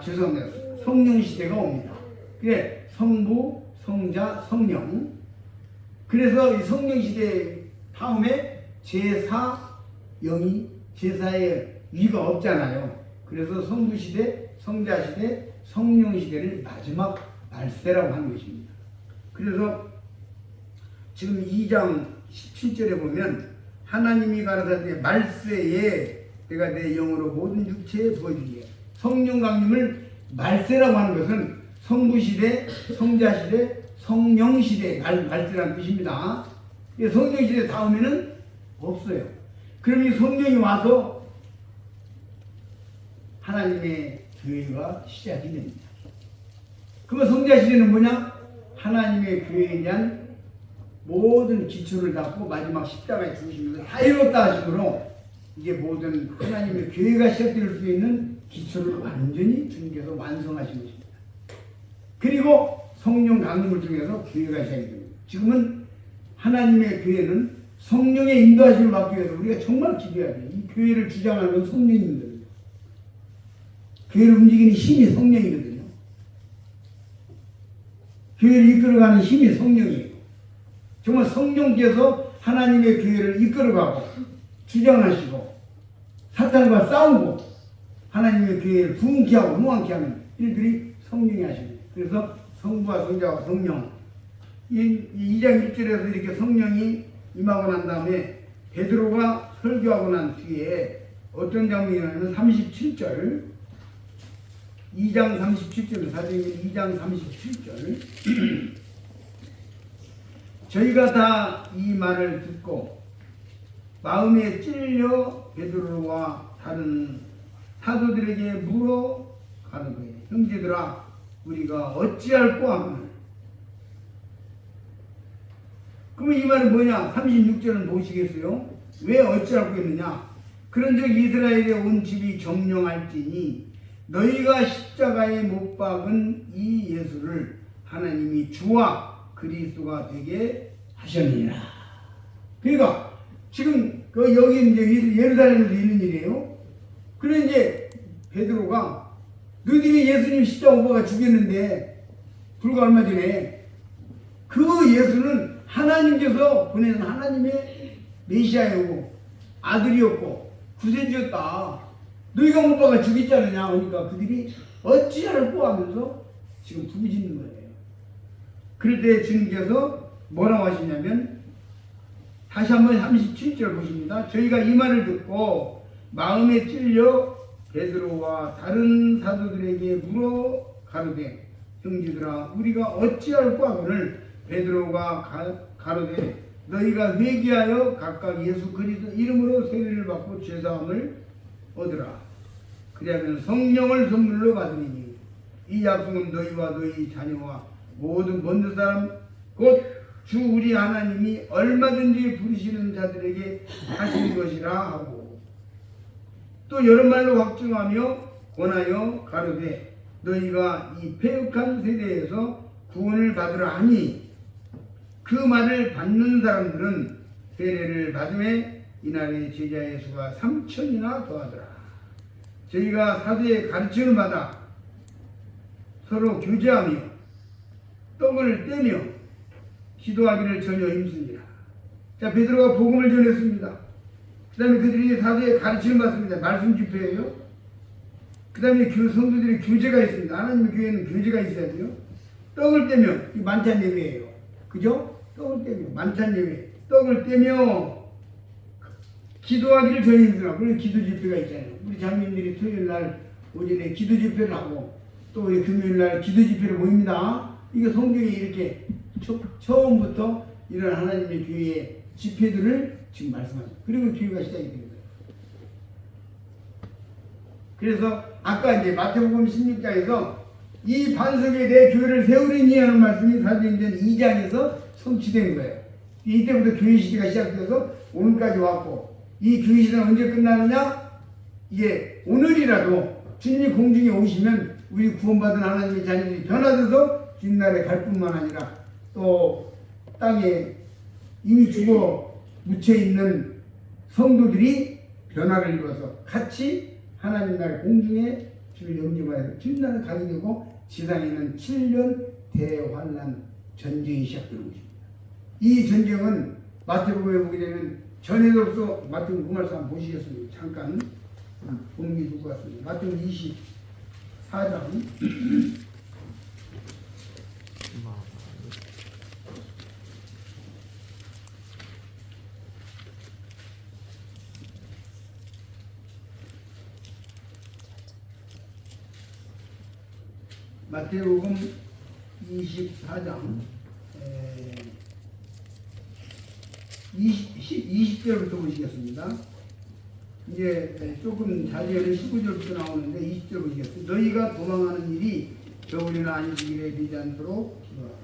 죄송합니다. 성령시대가 옵니다. 그래 성부, 성자, 성령. 그래서 이 성령시대 다음에 제사의 위가 없잖아요. 그래서 성부시대, 성자시대, 성령시대를 마지막 말세라고 하는 것입니다. 그래서 지금 2장 17절에 보면 하나님이 가라사대 말세에 내가 내 영으로 모든 육체에 부어주기에, 성령 강림을 말세라고 하는 것은 성부시대, 성자시대, 성령시대 말세라는 뜻입니다. 성령시대 다음에는 없어요. 그럼 이 성령이 와서 하나님의 교회가 시작이 됩니다. 그러면 성자시대는 뭐냐? 하나님의 교회에 대한 모든 기초를 닦고 마지막 십자가에 죽으시면서 다 이뤘다 하심으로 이제 모든 하나님의 교회가 시작될 수 있는 기초를 완전히 주님께서 완성하신 것입니다. 그리고 성령 강림을 통해서 교회가 시작이 됩니다. 지금은 하나님의 교회는 성령의 인도하심을 받기 위해서 우리가 정말 기도해야 돼요. 이 교회를 주장하는 건 성령님들이에요. 교회를 움직이는 힘이 성령이거든요. 교회를 이끌어가는 힘이 성령이에요. 정말 성령께서 하나님의 교회를 이끌어가고 주장하시고 사탄과 싸우고 하나님의 교회를 부흥케 하고 흥왕케 하는 일들이 성령이 하십니다. 그래서 성부와 성자와 성령, 2장 1절에서 이렇게 성령이 임하고 난 다음에 베드로가 설교하고 난 뒤에 어떤 장면이냐면 37절, 2장 37절, 사도행전 2장 37절 저희가 다 이 말을 듣고 마음에 찔려 베드로와 다른 사도들에게 물어 가는거예요. 형제들아, 우리가 어찌할꼬 하면, 그러면 이 말은 뭐냐? 36절은 보시겠어요? 왜 어찌할꼬 했느냐? 그런즉 이스라엘에 온 집이 정령할지니 너희가 십자가에 못 박은 이 예수를 하나님이 주와 그리스도가 되게 하셨느니라. 그러니까 지금 여기 이제 예루살렘에서 있는 일이에요. 그래 이제 베드로가 너희들이 예수님 십자가 못 박아 죽였는데 불과 얼마 전에 그 예수는 하나님께서 보내는 하나님의 메시아였고 아들이었고 구세주였다. 너희가 못 박아 죽였지 않느냐. 그러니까 그들이 어찌할꼬 하면서 지금 부르짖는 거예요. 그럴 때 주님께서 뭐라고 하시냐면 다시 한번 37절 보십니다. 저희가 이 말을 듣고 마음에 찔려 베드로와 다른 사도들에게 물어 가로되 형제들아 우리가 어찌할꼬 하거늘 베드로가 가로되 너희가 회개하여 각각 예수 그리스도 이름으로 세례를 받고 죄사함을 얻으라. 그리하면 성령을 선물로 받으니 이 약속은 너희와 너희 자녀와 모든 먼 사람 곧 주 우리 하나님이 얼마든지 부르시는 자들에게 하신 것이라 하고 또 여러 말로 확증하며 권하여 가로되 너희가 이 패역한 세대에서 구원을 받으라 하니 그 말을 받는 사람들은 세례를 받음에 이날의 제자의 수가 3,000이나 더하더라. 저희가 사도의 가르침을 받아 서로 교제하며 떡을 떼며 기도하기를 전혀 힘쓰니라. 자, 베드로가 복음을 전했습니다. 그 다음에 그들이 사도의 가르침을 받습니다. 말씀 집회예요. 그 다음에 성도들의 교제가 있습니다. 하나님의 교회는 교제가 있어야 돼요. 떡을 떼며, 이 만찬 예배예요. 그죠? 떡을 떼며, 만찬 예배. 떡을 떼며 기도하기를 더 힘들어. 그리고 기도 집회가 있잖아요. 우리 장님들이 토요일 날 오전에 기도 집회를 하고 또 금요일 날 기도 집회를 모입니다. 이게 성경에 이렇게 처음부터 이런 하나님의 교회의 집회들을 지금 말씀하죠. 그리고 교회가 시작이 된 거예요. 그래서 아까 이제 마태복음 16장에서 이 반석에 대해 교회를 세우리니 하는 말씀이 사도행전 2장에서 성취된 거예요. 이때부터 교회 시대가 시작돼서 오늘까지 왔고, 이 교회 시대는 언제 끝나느냐? 이게 오늘이라도 주님이 공중에 오시면 우리 구원받은 하나님의 자녀들이 변화돼서 주님 나라에 갈 뿐만 아니라 또 땅에 이미 죽어 묻혀 있는 성도들이 변화를 이루어서 같이 하나님 나라 공중에 주를 영접하여서 주님 나라에 가게 되고, 지상에는 7년 대환란 전쟁이 시작되는 것입니다. 이 전쟁은 마태복음에 보게 되면 전에도 없어. 마태복음 그 말씀 한번 보시겠습니다. 잠깐 본문이 두고 왔습니다. 마태복음 24장 마태복음 24장 20절부터 보시겠습니다. 이제 조금 자세히는 19절부터 나오는데 20절 보시겠습니다. 너희가 도망하는 일이 겨울이나 안식일에 되지 않도록 기도하라.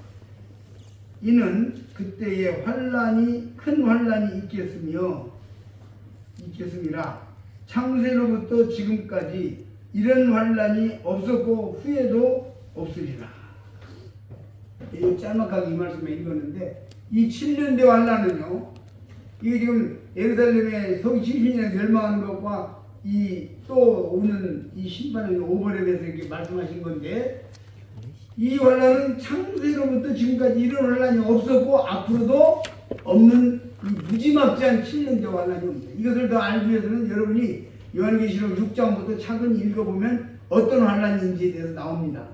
이는 그때에 큰 환란이 있겠음이라. 창세로부터 지금까지 이런 환란이 없었고 후에도 없으리라. 짤막하게 이 말씀을 읽었는데, 이 7년대 환란은요, 이게 지금 예루살렘의 서기 70년에 멸망하는 것과 이 또 오는 이 심판의 오벌에 대해서 이렇게 말씀하신 건데, 이 환란은 창세로부터 지금까지 이런 환란이 없었고 앞으로도 없는 이 무지막지한 7년대 환란이 옵니다. 이것을 더 알기 위해서는 여러분이 요한계시록 6장부터 차근히 읽어보면 어떤 환란인지에 대해서 나옵니다.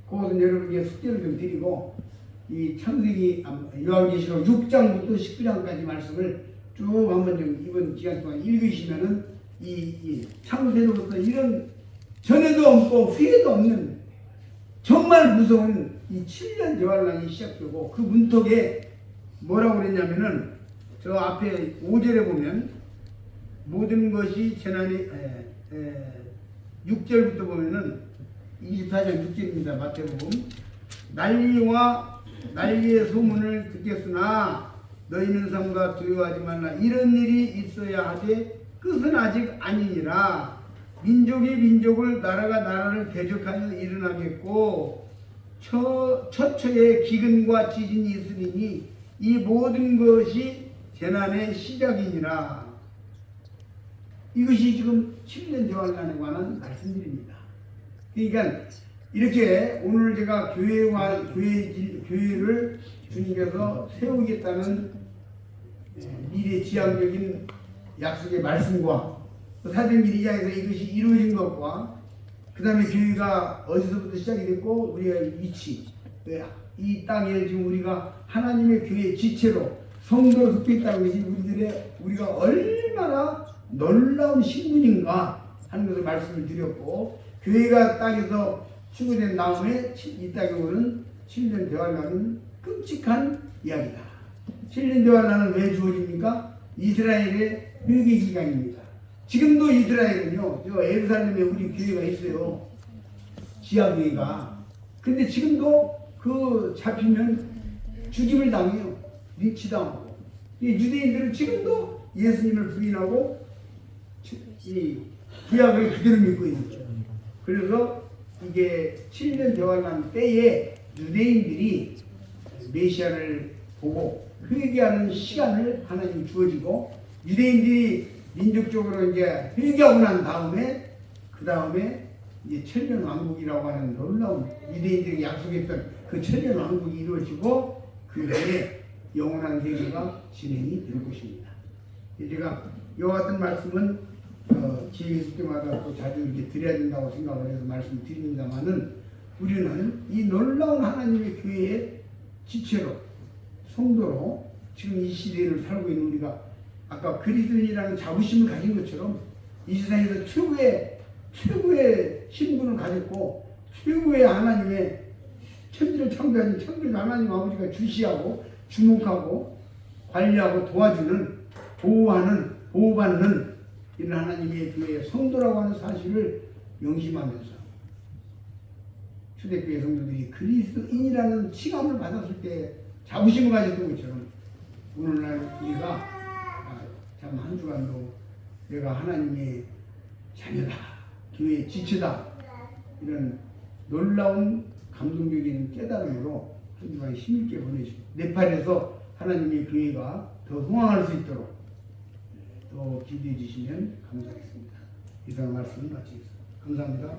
그것은 여러분에게 숙제를 좀 드리고, 이 창세기 요한계시록 6장부터 19장까지 말씀을 쭉 한번 좀 이번 기간 동안 읽으시면은 이 창세로부터 이런 전에도 없고 후에도 없는 정말 무서운 이 7년 대환란이 시작되고, 그 문턱에 뭐라고 그랬냐면은 저 앞에 5절에 보면 모든 것이 재난이 6절부터 보면은 24장 6절입니다. 마태복음. 난리의 소문을 듣겠으나 너희는 삼가 두려워하지 말라. 이런 일이 있어야 하되 끝은 아직 아니니라. 민족이 민족을, 나라가 나라를 대적하여 일어나겠고 처처에 기근과 지진이 있으리니 이 모든 것이 재난의 시작이니라. 이것이 지금 7년 대환란에 관한 말씀드립니다. 그러니까 이렇게 오늘 제가 교회를 주님께서 세우겠다는 미래 지향적인 약속의 말씀과 사도행전 2장에서 이것이 이루어진 것과 그 다음에 교회가 어디서부터 시작이 됐고 우리의 위치, 이 땅에 지금 우리가 하나님의 교회 지체로 성도로 속해 있다는 것이 우리가 얼마나 놀라운 신분인가 하는 것을 말씀을 드렸고, 교회가 땅에서 추구된 다음에 이 땅에 오는 7년 대환란은 끔찍한 이야기다. 7년 대환란은 왜 주어집니까? 이스라엘의 회개 기간입니다. 지금도 이스라엘은요, 저 예루살렘에 우리 교회가 있어요. 지하교회가. 근데 지금도 그 잡히면 죽임을 당해요. 린치당하고. 이 유대인들은 지금도 예수님을 부인하고 이 구약을 그대로 믿고 있는 거예요. 그래서 이게 7년 대환란 때에 유대인들이 메시아를 보고 회개하는 시간을 하나님이 주어지고, 유대인들이 민족적으로 이제 회개하고 난 다음에 그 다음에 이제 천년 왕국이라고 하는 놀라운 유대인들에게 약속했던 그 천년 왕국이 이루어지고 그 후에 영원한 세계가 진행이 될 것입니다. 제가 이와 같은 말씀은 기회 있을 때마다 또 자주 이렇게 드려야 된다고 생각을 해서 말씀드립니다만은, 우리는 이 놀라운 하나님의 교회의 지체로 성도로 지금 이 시대를 살고 있는 우리가 아까 그리스도인이라는 자부심을 가진 것처럼 이 세상에서 최고의 신분을 가졌고 최고의 하나님의 천지를 창조하신 창조주 하나님 아버지가 주시하고 주목하고 관리하고 도와주는 보호받는 이런 하나님의 교회의 성도라고 하는 사실을 명심하면서 초대교회 성도들이 그리스도인이라는 칭함을 받았을 때 자부심을 가졌던 것처럼 오늘날 우리가 참 한 주간도 내가 하나님의 자녀다, 교회의 지체다, 이런 놀라운 감동적인 깨달음으로 한 주간 힘있게 보내시고 네팔에서 하나님의 교회가 더 흥황할 수 있도록 더 기도해 주시면 감사하겠습니다. 이상 말씀을 마치겠습니다. 감사합니다.